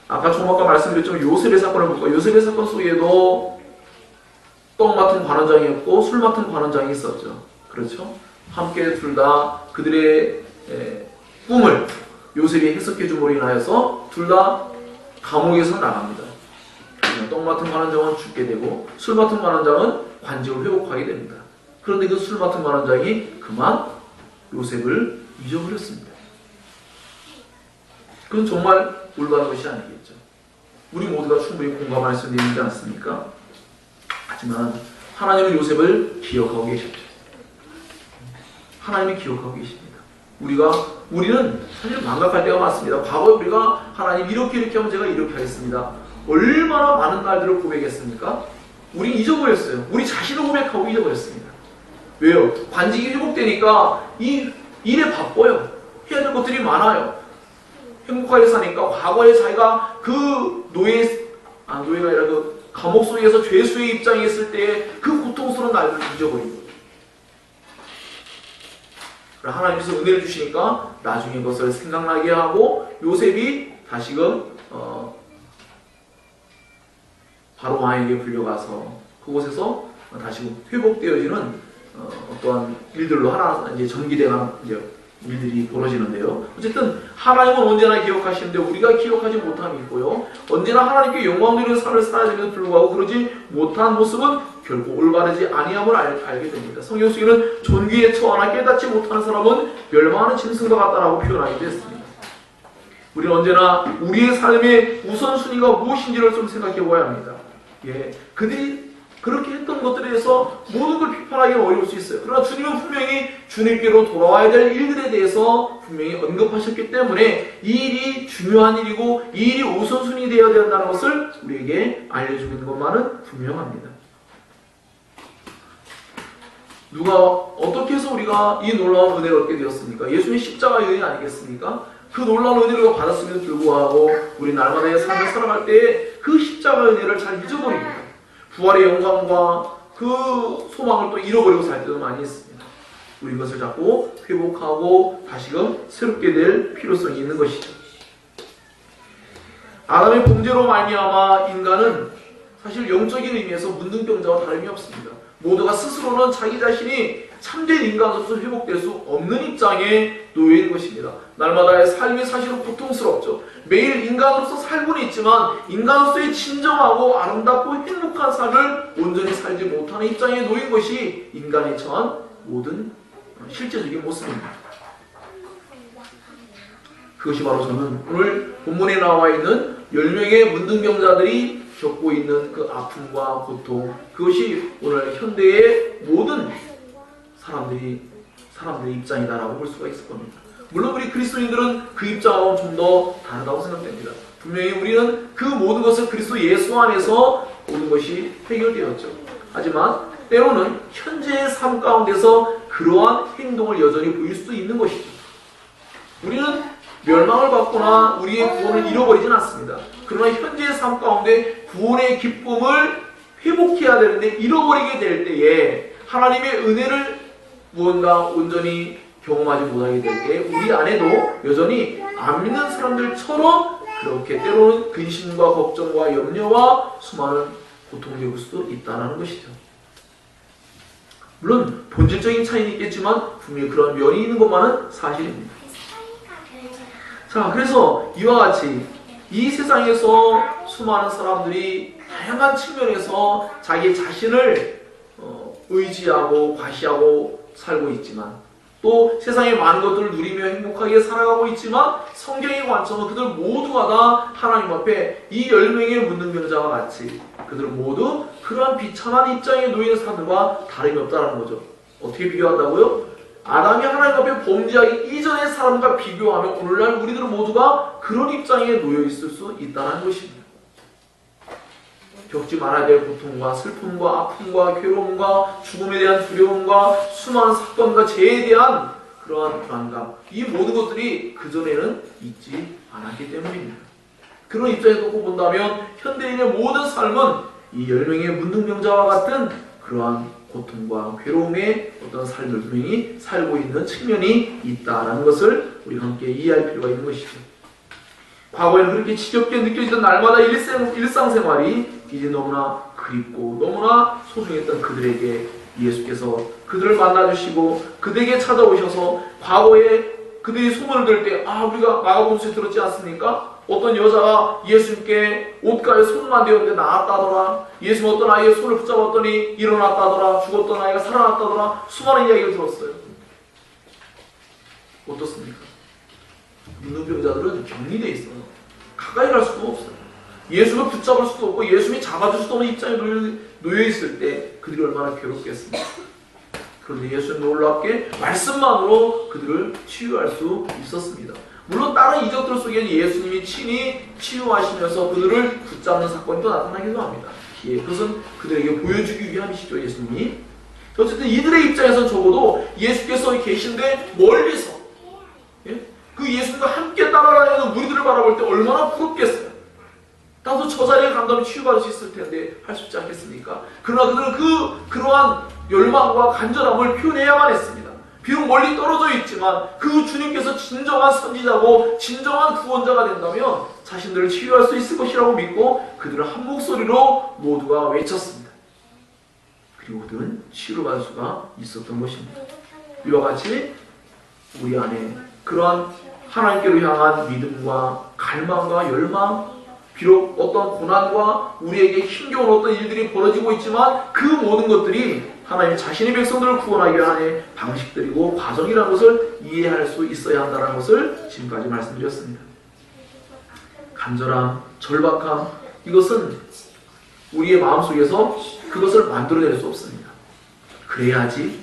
아까 조금 말씀드렸지만 요셉의 사건을 볼까요? 요셉의 사건 속에도 떡 맡은 관원장이었고 술 맡은 관원장이 있었죠. 그렇죠? 함께 둘 다 그들의 꿈을 요셉이 해석해 줌으로 인하여서 둘 다 감옥에서 나갑니다. 떡 맡은 관원장은 죽게 되고 술 맡은 관원장은 관직을 회복하게 됩니다. 그런데 그 술 맡은 관원장이 그만 요셉을 잊어버렸습니다. 그건 정말 올바른 것이 아니겠죠. 우리 모두가 충분히 공감할 수 있는 일이지 않습니까? 하지만 하나님은 요셉을 기억하고 계셨죠. 하나님이 기억하고 계십니다. 우리는 사실 망각할 때가 많습니다. 과거에 우리가 하나님 이렇게 하면 제가 이렇게 하겠습니다. 얼마나 많은 날들을 고백했습니까? 우리 잊어버렸어요. 우리 자신을 고백하고 잊어버렸습니다. 왜요? 관직이 회복되니까 이 일에 바빠요. 해야 될 것들이 많아요. 행복하게 사니까 과거에 자기가 그 노예가 아니라 그 감옥 속에서 죄수의 입장에 있을 때 그 고통스러운 날들을 잊어버린 거예요. 하나님께서 은혜를 주시니까 나중에 그것을 생각나게 하고 요셉이 다시금 바로 왕에게 불려가서 그곳에서 다시금 회복되어지는 어떠한 일들로 하나 이제 전개되는 이제 일들이 벌어지는데요. 어쨌든 하나님은 언제나 기억하시는데 우리가 기억하지 못함이 있고요. 언제나 하나님께 영광 드리는 삶을 살아야 됨에도 불구하고 그러지 못한 모습은 결코 올바르지 아니함을 알게 됩니다. 성경 속에는 존귀에 처하나 깨닫지 못하는 사람은 멸망하는 짐승과 같다라고 표현하기도 했습니다. 우리는 언제나 우리의 삶의 우선순위가 무엇인지를 좀 생각해 보아야 합니다. 그들이 그렇게 했던 것들에 대해서 모든 걸 비판하기는 어려울 수 있어요. 그러나 주님은 분명히 주님께로 돌아와야 될 일들에 대해서 분명히 언급하셨기 때문에 이 일이 중요한 일이고 이 일이 우선순위 되어야 된다는 것을 우리에게 알려주고 있는 것만은 분명합니다. 누가 어떻게 해서 우리가 이 놀라운 은혜를 얻게 되었습니까? 예수님의 십자가의 은혜 아니겠습니까? 그 놀라운 은혜를 받았음에도 불구하고 우리 날마다의 삶을 살아갈 때에 그 십자가의 은혜를 잘 잊어버립니다. 부활의 영광과 그 소망을 또 잃어버리고 살 때도 많이 있습니다. 우리 이것을 자꾸 회복하고 다시금 새롭게 될 필요성이 있는 것이죠. 아담의 범죄로 말미암아 인간은 사실 영적인 의미에서 문둥병자와 다름이 없습니다. 모두가 스스로는 자기 자신이 참된 인간으로서 회복될 수 없는 입장에 놓여 있는 것입니다. 날마다의 삶이 사실은 고통스럽죠. 매일 인간으로서 살고는 있지만 인간으로서의 진정하고 아름답고 행복한 삶을 온전히 살지 못하는 입장에 놓인 것이 인간이 처한 모든 실제적인 모습입니다. 그것이 바로 저는 오늘 본문에 나와 있는 10명의 문둥병자들이 겪고 있는 그 아픔과 고통, 그것이 오늘 현대의 모든 사람들의 입장이다라고 볼 수가 있을 겁니다. 물론 우리 그리스도인들은 그 입장하고는 좀 더 다르다고 생각됩니다. 분명히 우리는 그 모든 것을 그리스도 예수 안에서 모든 것이 해결되었죠. 하지만 때로는 현재의 삶 가운데서 그러한 행동을 여전히 보일 수도 있는 것이죠. 우리는 멸망을 받거나 우리의 구원을 잃어버리진 않습니다. 그러나 현재의 삶 가운데 구원의 기쁨을 회복해야 되는데 잃어버리게 될 때에 하나님의 은혜를 무언가 온전히 경험하지 못하게 될 때 우리 안에도 여전히 안 믿는 사람들처럼 그렇게 때로는 근심과 걱정과 염려와 수많은 고통이 올 수도 있다는 것이죠. 물론 본질적인 차이는 있겠지만 분명히 그런 면이 있는 것만은 사실입니다. 자, 그래서 이와 같이 이 세상에서 수많은 사람들이 다양한 측면에서 자기 자신을 의지하고 과시하고 살고 있지만 또 세상의 많은 것들을 누리며 행복하게 살아가고 있지만 성경의 관점은 그들 모두가 다 하나님 앞에 이 10명의 문둥병자와 같이 그들 모두 그러한 비참한 입장에 놓이는 사람들과 다름이 없다는 거죠. 어떻게 비교한다고요? 아담이 하나님 앞에 범죄하기 이전의 사람과 비교하면 오늘날 우리들 모두가 그런 입장에 놓여 있을 수 있다는 것입니다. 겪지 말아야 될 고통과 슬픔과 아픔과 괴로움과 죽음에 대한 두려움과 수많은 사건과 재해에 대한 그러한 불안감, 이 모든 것들이 그전에는 있지 않았기 때문입니다. 그런 입장에 놓고 본다면 현대인의 모든 삶은 이 10명의 문둥병자와 같은 그러한 고통과 괴로움의 어떤 삶을 분명히 살고 있는 측면이 있다는 것을 우리가 함께 이해할 필요가 있는 것이죠. 과거에는 그렇게 지겹게 느껴지던 날마다 일상생활이 이제 너무나 그립고 너무나 소중했던 그들에게 예수께서 그들을 만나주시고 그들에게 찾아오셔서 과거에 그들이 소문을 들을 때 우리가 마가복음서에 들었지 않습니까? 어떤 여자가 예수님께 옷가에 손만 대었는데 나았다더라. 예수님 어떤 아이의 손을 붙잡았더니 일어났다더라. 죽었던 아이가 살아났다더라. 수많은 이야기를 들었어요. 어떻습니까? 문둥병자들은 격리되어 있어요. 가까이 갈 수도 없어요. 예수를 붙잡을 수도 없고 예수님이 잡아줄 수도 없는 입장에 놓여 있을 때 그들이 얼마나 괴롭겠습니까? 그런데 예수는 놀랍게 말씀만으로 그들을 치유할 수 있었습니다. 물론 다른 이적들 속에는 예수님이 친히 치유하시면서 그들을 붙잡는 사건이 또 나타나기도 합니다. 그것은 그들에게 보여주기 위함이시죠, 예수님이. 어쨌든 이들의 입장에서는 적어도 예수께서 계신데 멀리서 그 예수님과 함께 따라다니는 우리들을 바라볼 때 얼마나 부럽겠어요. 나도 저 자리에 간다면 치유받을 수 있을 텐데 할 수 있지 않겠습니까? 그러나 그들은 그러한 열망과 간절함을 표현해야만 했습니다. 비록 멀리 떨어져 있지만 그 주님께서 진정한 선지자고 진정한 구원자가 된다면 자신들을 치유할 수 있을 것이라고 믿고 그들은 한 목소리로 모두가 외쳤습니다. 그리고 그들은 치유를 받을 수가 있었던 것입니다. 이와 같이 우리 안에 그러한 하나님께로 향한 믿음과 갈망과 열망, 비록 어떤 고난과 우리에게 힘겨운 어떤 일들이 벌어지고 있지만 그 모든 것들이 하나님 자신의 백성들을 구원하기 위한 방식들이고 과정이라는 것을 이해할 수 있어야 한다는 것을 지금까지 말씀드렸습니다. 간절함, 절박함, 이것은 우리의 마음속에서 그것을 만들어낼 수 없습니다. 그래야지.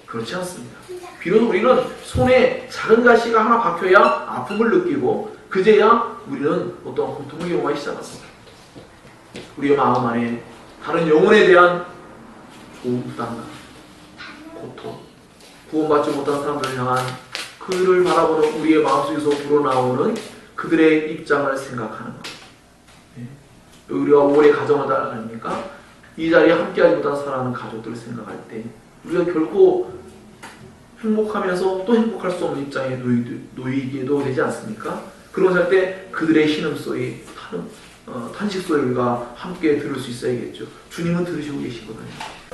그렇지 않습니다. 비로소 우리는 손에 작은 가시가 하나 박혀야 아픔을 느끼고 그제야 우리는 어떤 고통을 경험하기 시작합니다. 우리의 마음 안에 다른 영혼에 대한 좋은 부담감, 고통, 구원받지 못한 사람들을 향한 그를 바라보는 우리의 마음속에서 불어나오는 그들의 입장을 생각하는 것. 우리가 오래 가정을 따라가니까 이 자리에 함께하지 못한 사랑하는 가족들을 생각할 때 우리가 결코 행복하면서 또 행복할 수 없는 입장에 놓이게도 되지 않습니까? 그런 살 때 그들의 신음소리, 탄식소리 우리가 함께 들을 수 있어야겠죠. 주님은 들으시고 계시거든요.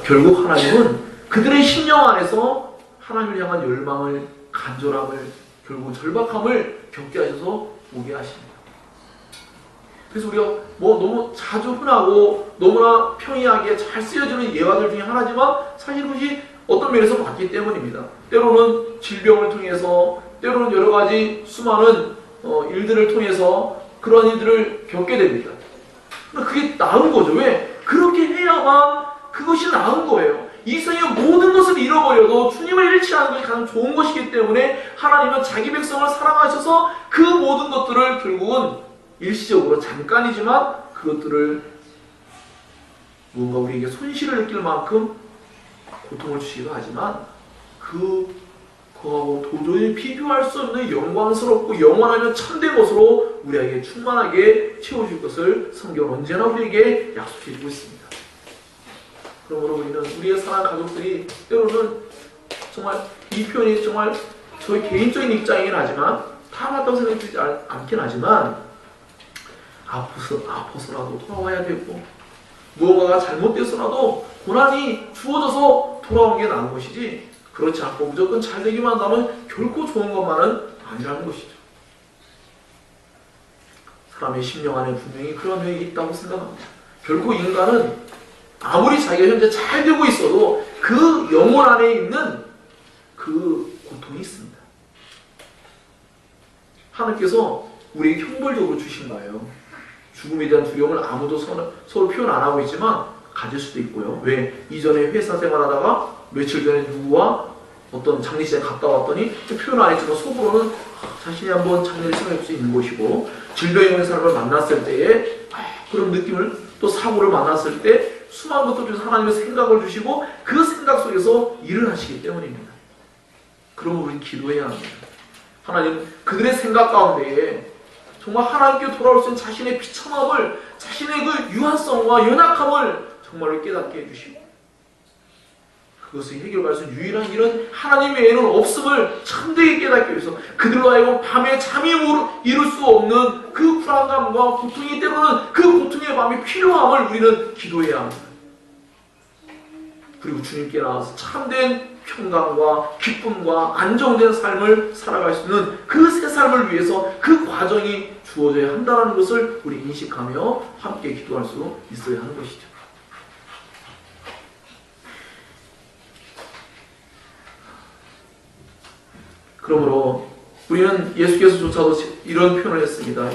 결국 하나님은 그들의 심령 안에서 하나님을 향한 열망을, 간절함을, 결국 절박함을 겪게 하셔서 오게 하십니다. 그래서 우리가 너무 자주 흔하고 너무나 평이하게 잘 쓰여지는 예화들 중에 하나지만 사실 그것이 어떤 면에서 맞기 때문입니다. 때로는 질병을 통해서, 때로는 여러 가지 수많은 일들을 통해서 그런 일들을 겪게 됩니다. 그게 나은 거죠. 왜? 그렇게 해야만 그것이 나은 거예요. 이 세상의 모든 것을 잃어버려도 주님을 잃지 않는 것이 가장 좋은 것이기 때문에 하나님은 자기 백성을 사랑하셔서 그 모든 것들을 결국은 일시적으로 잠깐이지만 그것들을 뭔가 우리에게 손실을 느낄 만큼 고통을 주시기도 하지만 그거하고 도저히 비교할 수 없는 영광스럽고 영원하며 참된 것으로 우리에게 충만하게 채워줄 것을 성경은 언제나 우리에게 약속해주고 있습니다. 그러므로 우리는 우리의 사랑하는 가족들이 때로는 정말 이 표현이 정말 저희 개인적인 입장이긴 하지만 다 맞다고 생각되지 않긴 하지만 아파서라도 돌아와야 되고 무언가가 잘못돼서라도 고난이 주어져서 돌아오는 게 나은 것이지 그렇지 않고 무조건 잘 되기만 한다면 결코 좋은 것만은 아니라는 것이죠. 사람의 심령 안에 분명히 그런 면이 있다고 생각합니다. 결코 인간은 아무리 자기가 현재 잘 되고 있어도 그 영혼 안에 있는 그 고통이 있습니다. 하나님께서 우리에게 형벌적으로 주신 거예요. 죽음에 대한 두려움을 아무도 서로 표현 안 하고 있지만 가질 수도 있고요. 왜? 이전에 회사 생활하다가 며칠 전에 누구와 어떤 장례식장에 갔다 왔더니 표현 안 했지만 속으로는 자신이 한번 장례를 생각할 수 있는 것이고 질병에 있는 사람을 만났을 때에 그런 느낌을 또 사고를 만났을 때 수많은 것들 중에서 하나님의 생각을 주시고 그 생각 속에서 일을 하시기 때문입니다. 그러면 우리는 기도해야 합니다. 하나님 그들의 생각 가운데에 정말 하나님께 돌아올 수 있는 자신의 비참함을 자신의 그 유한성과 연약함을 정말로 깨닫게 해주시고 그것을 해결할 수 있는 유일한 일은 하나님 외에는 없음을 참되게 깨닫기 위해서 그들로 하여금 밤에 잠이 이룰 수 없는 그 불안감과 고통이 때로는 그 고통의 밤이 필요함을 우리는 기도해야 합니다. 그리고 주님께 나와서 참된 평강과 기쁨과 안정된 삶을 살아갈 수 있는 그 새 삶을 위해서 그 과정이 주어져야 한다는 것을 우리 인식하며 함께 기도할 수 있어야 하는 것이죠. 그러므로 우리는 예수께서조차도 이런 표현을 했습니다.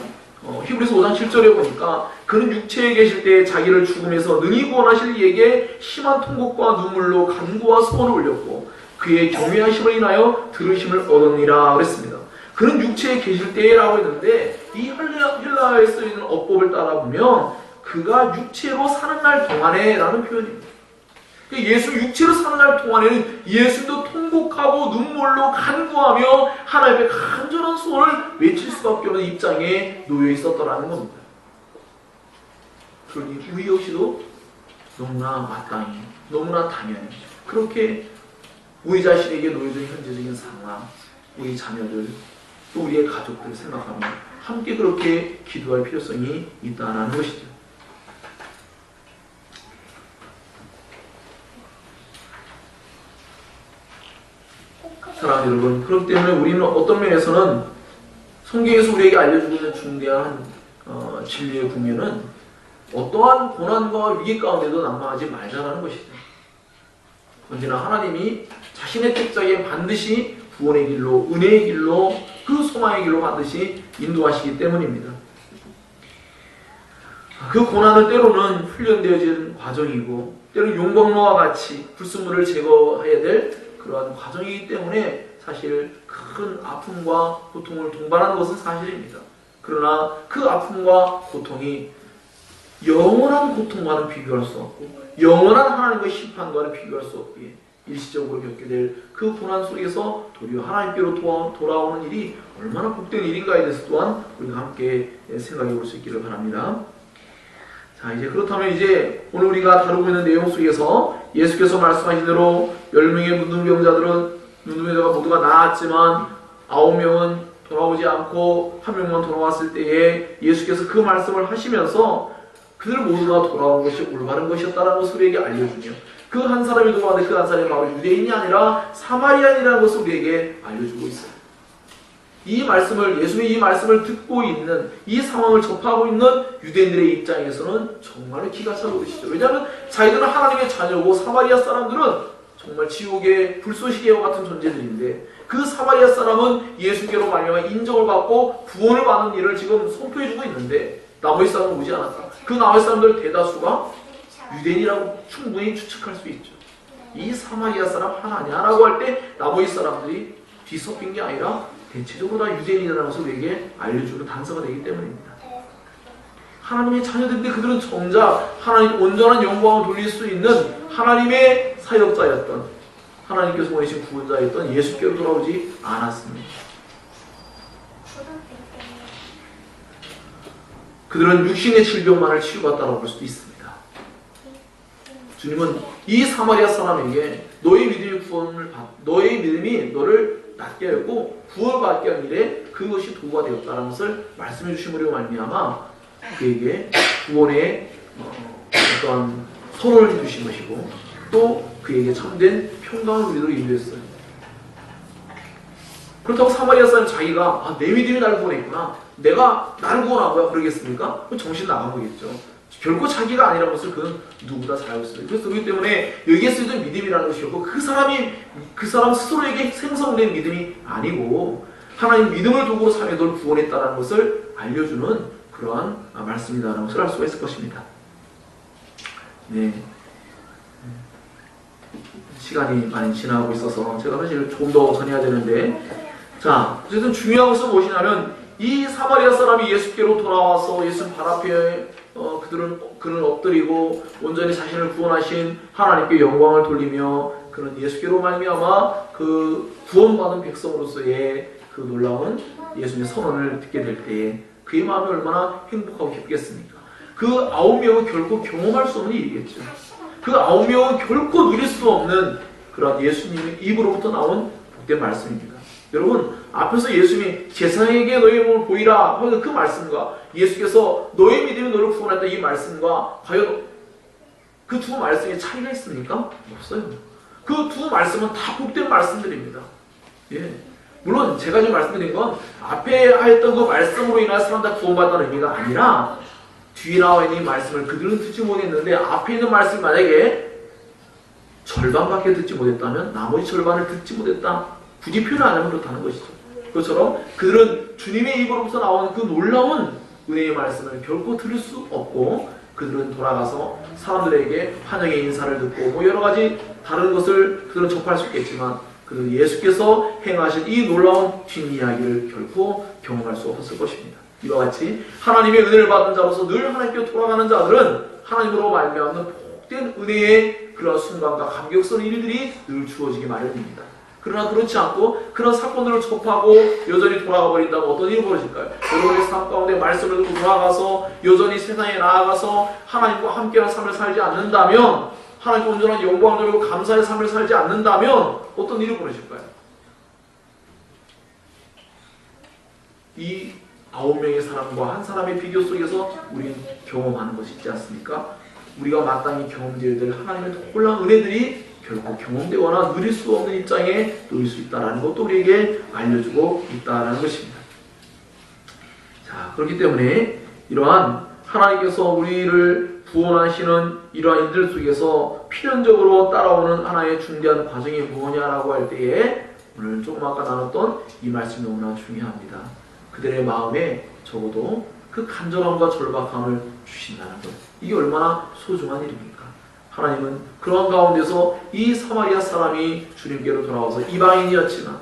히브리서 5장 7절에 보니까 그는 육체에 계실 때 자기를 죽음에서 능히 구원하실 이에게 심한 통곡과 눈물로 간구와 소원을 올렸고 그의 경외하심을 인하여 들으심을 얻었니라 그랬습니다. 그는 육체에 계실 때라고 했는데 이 헬라어에 쓰이는 어법을 따라 보면 그가 육체로 사는 날 동안에 라는 표현입니다. 예수 육체로 사는 날 동안에는 예수도 통곡하고 눈물로 간구하며 하나님의 간절한 소원을 외칠 수밖에 없는 입장에 놓여 있었더라는 겁니다. 그러니 우리 역시도 너무나 마땅히, 너무나 당연히 그렇게 우리 자신에게 놓여진 현재적인 상황, 우리 자녀들, 또 우리의 가족들을 생각하며 함께 그렇게 기도할 필요성이 있다는 것이죠. 사랑하는 여러분, 그렇기 때문에 우리는 어떤 면에서는 성경에서 우리에게 알려주고 있는 중대한 진리의 국면은 어떠한 고난과 위기 가운데도 난망하지 말자라는 것이죠. 언제나 하나님이 자신의 택자에게 반드시 구원의 길로, 은혜의 길로, 그 소망의 길로 반드시 인도하시기 때문입니다. 그 고난은 때로는 훈련되어진 과정이고 때로는 용광로와 같이 불순물을 제거해야 될 그러한 과정이기 때문에 사실 큰 아픔과 고통을 동반하는 것은 사실입니다. 그러나 그 아픔과 고통이 영원한 고통과는 비교할 수 없고 영원한 하나님의 심판과는 비교할 수 없기에 일시적으로 겪게 될 그 고난 속에서 도리어 하나님께로 돌아오는 일이 얼마나 복된 일인가에 대해서 또한 우리가 함께 생각해 볼 수 있기를 바랍니다. 자, 이제 그렇다면 이제 오늘 우리가 다루고 있는 내용 속에서 예수께서 말씀하신 대로 10명의 문둥병자들은 문둥병자가 모두가 나았지만 9명은 돌아오지 않고 1명만 돌아왔을 때에 예수께서 그 말씀을 하시면서 그들 모두가 돌아온 것이 올바른 것이었다는 것을 우리에게 알려주며 그 한 사람이 돌아왔는데 그 한 사람이 바로 유대인이 아니라 사마리아인이라는 것을 우리에게 알려주고 있어요. 이 말씀을, 예수님의 이 말씀을 듣고 있는, 이 상황을 접하고 있는 유대인들의 입장에서는 정말 기가 차고 계시죠. 왜냐하면 자기들은 하나님의 자녀고 사마리아 사람들은 정말 지옥의 불쏘시개와 같은 존재들인데 그 사마리아 사람은 예수께로 말미암아 인정을 받고 구원을 받는 일을 지금 선포해주고 있는데 나머지 사람은 오지 않았다. 그 나머지 사람들 대다수가 유대인이라고 충분히 추측할 수 있죠. 이 사마리아 사람 하나냐? 라고 할 때 나머지 사람들이 뒤섞인 게 아니라 대체적으로 다 유대인이라는 것을 우리에게 알려주는 단서가 되기 때문입니다. 하나님의 자녀들인데 그들은 정작 하나님 온전한 영광을 돌릴 수 있는 하나님의 사역자였던 하나님께서 보내신 구원자였던 예수께로 돌아오지 않았습니다. 그들은 육신의 질병만을 치유받았다고 볼 수도 있습니다. 주님은 이 사마리아 사람에게 너의 믿음이 너를 낫게 하였고 구원받게 한 일에 그것이 도구가 되었다는 것을 말씀해 주심으로 말미암아 그에게 구원의 어떤 선언을 해주신 것이고 또 그에게 참된 평강을 우리로 인도했어요. 그렇다고 사마리아 사람은 자기가 내 믿음이 나를 구원했구나, 내가 나를 구원한 거야 그러겠습니까? 정신 나간 거겠죠. 결코 자기가 아니라는 것을 그는 누구보다 잘 알고 있어요. 그래서 그렇기 때문에 여기에 쓰여진 믿음이라는 것이었고 그 사람 스스로에게 생성된 믿음이 아니고 하나님 믿음을 도구로 삼여 너를 구원했다는 것을 알려주는 그러한 말씀이다라는 것을 알 수가 있을 것입니다. 네. 시간이 많이 지나고 있어서 제가 사실 좀 더 전해야 되는데, 자, 어쨌든 중요한 것은 무엇이냐면 이 사마리아 사람이 예수께로 돌아와서 예수 발 앞에 그는 엎드리고 온전히 자신을 구원하신 하나님께 영광을 돌리며 그는 예수께로 말미암아 그 구원받은 백성으로서의 그 놀라운 예수님의 선언을 듣게 될 때에 그의 마음이 얼마나 행복하고 기쁘겠습니까? 그 9명은 결코 경험할 수 없는 일이겠죠. 그 9명은 결코 누릴 수 없는 그런 예수님의 입으로부터 나온 복된 말씀입니다. 여러분, 앞에서 예수님이 세상에게 너의 몸을 보이라 하는 그 말씀과 예수께서 너의 믿음이 너를 구원했다 이 말씀과 과연 그 두 말씀에 차이가 있습니까? 없어요. 그 두 말씀은 다 복된 말씀들입니다. 예. 물론 제가 지금 말씀드린 건 앞에 하였던 그 말씀으로 인한 사람 다 구원받다는 의미가 아니라 뒤에 나와 있는 이 말씀을 그들은 듣지 못했는데 앞에 있는 말씀이 만약에 절반밖에 듣지 못했다면 나머지 절반을 듣지 못했다. 굳이 표현 안 하면 그렇다는 것이죠. 그것처럼 그들은 주님의 입으로부터 나오는 그 놀라운 은혜의 말씀을 결코 들을 수 없고 그들은 돌아가서 사람들에게 환영의 인사를 듣고 여러 가지 다른 것을 그들은 접할 수 있겠지만 그들은 예수께서 행하신 이 놀라운 뒷이야기를 결코 경험할 수 없었을 것입니다. 이와 같이 하나님의 은혜를 받은 자로서 늘 하나님께 돌아가는 자들은 하나님으로 말미암는 복된 은혜의 그런 순간과 감격스러운 일들이 늘 주어지기 마련입니다. 그러나 그렇지 않고 그런 사건들을 접하고 여전히 돌아가 버린다면 어떤 일이 벌어질까요? 여러분의 삶 가운데 말씀을 듣고 돌아가서 여전히 세상에 나아가서 하나님과 함께하는 삶을 살지 않는다면, 하나님께 온전한 영광을 돌리고 감사의 삶을 살지 않는다면 어떤 일이 벌어질까요? 이 9명의 사람과 한 사람의 비교 속에서 우리는 경험하는 것이 있지 않습니까? 우리가 마땅히 경험되어야 될 하나님의 놀라운 은혜들이 결코 경험되거나 누릴 수 없는 입장에 놓일 수 있다는 것도 우리에게 알려주고 있다는 것입니다. 자, 그렇기 때문에 이러한 하나님께서 우리를 구원하시는 이러한 일들 속에서 필연적으로 따라오는 하나의 중대한 과정이 무엇이냐라고 할 때에 오늘 조금 아까 나눴던 이 말씀이 너무나 중요합니다. 그들의 마음에 적어도 그 간절함과 절박함을 주신다는 것. 이게 얼마나 소중한 일입니까? 하나님은 그러한 가운데서 이 사마리아 사람이 주님께로 돌아와서 이방인이었지만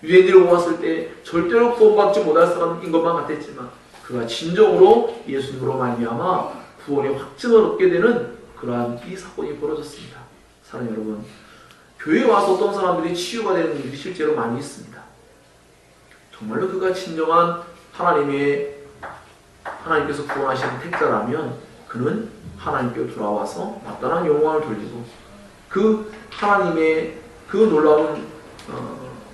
유대인으로 보았을 때 절대로 구원받지 못할 사람인 것만 같았지만 그가 진정으로 예수님으로 말미암아 구원의 확증을 얻게 되는 그러한 이 사건이 벌어졌습니다. 사랑하는 여러분, 교회에 와서 어떤 사람들이 치유가 되는 일이 실제로 많이 있습니다. 정말로 그가 진정한 하나님께서 구원하시는 택자라면 그는 하나님께 돌아와서 마땅한 영광을 돌리고 그 하나님의 그 놀라운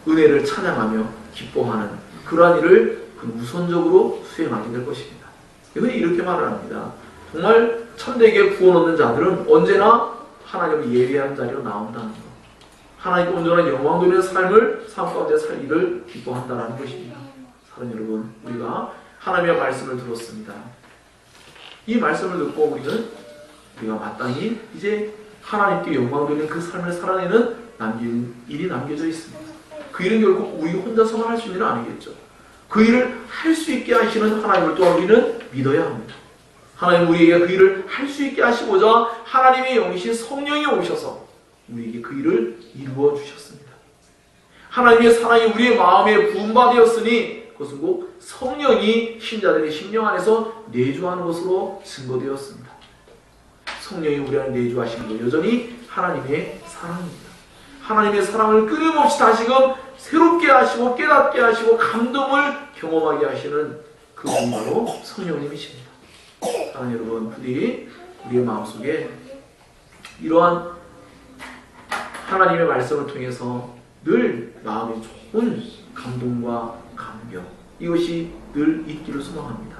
은혜를 찬양하며 기뻐하는 그러한 일을 그는 우선적으로 수행하게 될 것입니다. 왜 이렇게 말을 합니다. 정말 참되게 구원 얻는 자들은 언제나 하나님을 예배하는 자리로 나온다는 것. 하나님께 온전한 영광 돌리는 삶을 삶 가운데 살기를 기뻐한다는 것입니다. 사랑하는 여러분, 우리가 하나님의 말씀을 들었습니다. 이 말씀을 듣고 우리가 마땅히 이제 하나님께 영광 돌리는 그 삶을 살아내는 일이 남겨져 있습니다. 그 일은 결국 우리 혼자서만 할 수 있는 일은 아니겠죠. 그 일을 할 수 있게 하시는 하나님을 또한 우리는 믿어야 합니다. 하나님 우리에게 그 일을 할 수 있게 하시고자 하나님의 영이신 성령이 오셔서 우리에게 그 일을 이루어 주셨습니다. 하나님의 사랑이 우리의 마음에 부음받았으니 그것은 곧 성령이 신자들의 심령 안에서 내주하는 것으로 증거되었습니다. 성령이 우리 안에 내주하시는 것 여전히 하나님의 사랑입니다. 하나님의 사랑을 끊임없이 다시금 새롭게 하시고 깨닫게 하시고 감동을 경험하게 하시는 그 분이 바로 성령님이십니다. 사랑하는 여러분, 부디 우리의 마음속에 이러한 하나님의 말씀을 통해서 늘 마음에 좋은 감동과 감격 이것이 늘 있기를 소망합니다.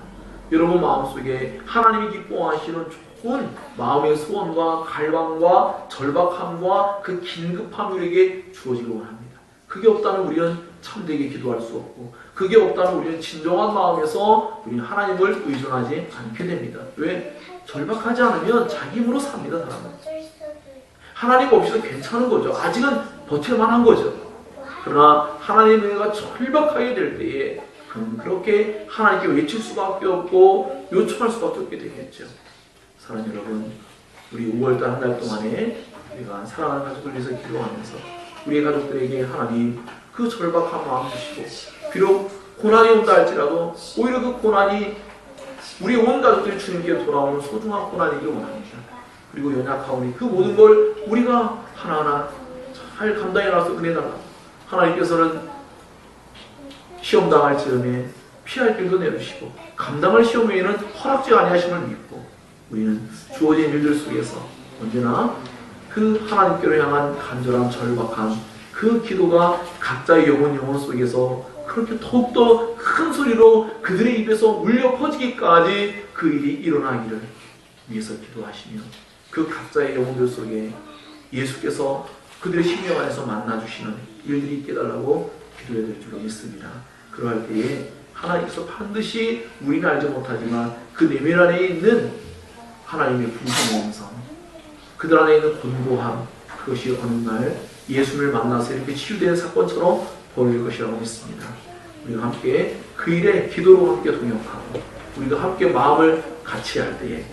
여러분 마음속에 하나님이 기뻐하시는 좋은 마음의 소원과 갈망과 절박함과 그 긴급함이 우리에게 주어지길 원합니다. 그게 없다면 우리는 참되게 기도할 수 없고 그게 없다면 우리는 진정한 마음에서 우리는 하나님을 의존하지 않게 됩니다. 왜? 절박하지 않으면 자기 힘으로 삽니다. 사람은. 하나님 없이도 괜찮은 거죠. 아직은 버틸만한 거죠. 그러나 하나님의 은혜가 절박하게 될 때에 그렇게 하나님께 외칠 수밖에 없고 요청할 수밖에 없게 되겠죠. 사랑하는 여러분, 우리 5월달 한 달 동안에 우리가 사랑하는 가족을 위해서 기도하면서 우리의 가족들에게 하나님 그 절박한 마음 주시고 비록 고난이 온다 할지라도 오히려 그 고난이 우리 온 가족들이 주님께 돌아오는 소중한 고난이길 원합니다. 그리고 연약하오니 그 모든 걸 우리가 하나하나 잘 감당해 나가서 은혜 달라. 하나님께서는 시험 당할 즈음에 피할 길도 내주시고 감당할 시험 외에는 허락지 아니하심을 믿고 우리는 주어진 일들 속에서 언제나 그 하나님께로 향한 간절한 절박한 그 기도가 각자의 영혼 속에서 그렇게 더욱더 큰 소리로 그들의 입에서 울려 퍼지기까지 그 일이 일어나기를 위해서 기도하시며 그 각자의 영혼들 속에 예수께서 그들의 심령 안에서 만나주시는 일들이 있게 해달라고 기도해야 될 줄로 믿습니다. 그러할 때에 하나님께서 반드시 우리는 알지 못하지만 그 내면 안에 있는 하나님의 분성의 음성, 그들 안에 있는 곤고함, 그것이 어느 날 예수를 만나서 이렇게 치유되는 사건처럼 벌어질 것이라고 믿습니다. 우리가 함께 그 일에 기도로 함께 동역하고 우리가 함께 마음을 같이 할 때에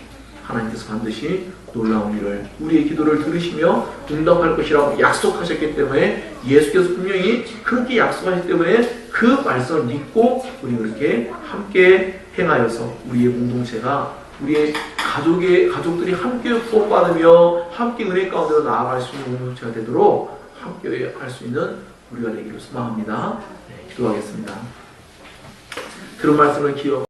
하나님께서 반드시 놀라운 일을 우리의 기도를 들으시며 응답할 것이라고 약속하셨기 때문에 예수께서 분명히 그렇게 약속하셨기 때문에 그 말씀을 믿고 우리 그렇게 함께 행하여서 우리의 공동체가 우리의 가족들이 함께 구원받으며 함께 은혜 가운데로 나아갈 수 있는 공동체가 되도록 함께 할 수 있는 우리가 되기를 소망합니다. 네, 기도하겠습니다. 들은 말씀을 기억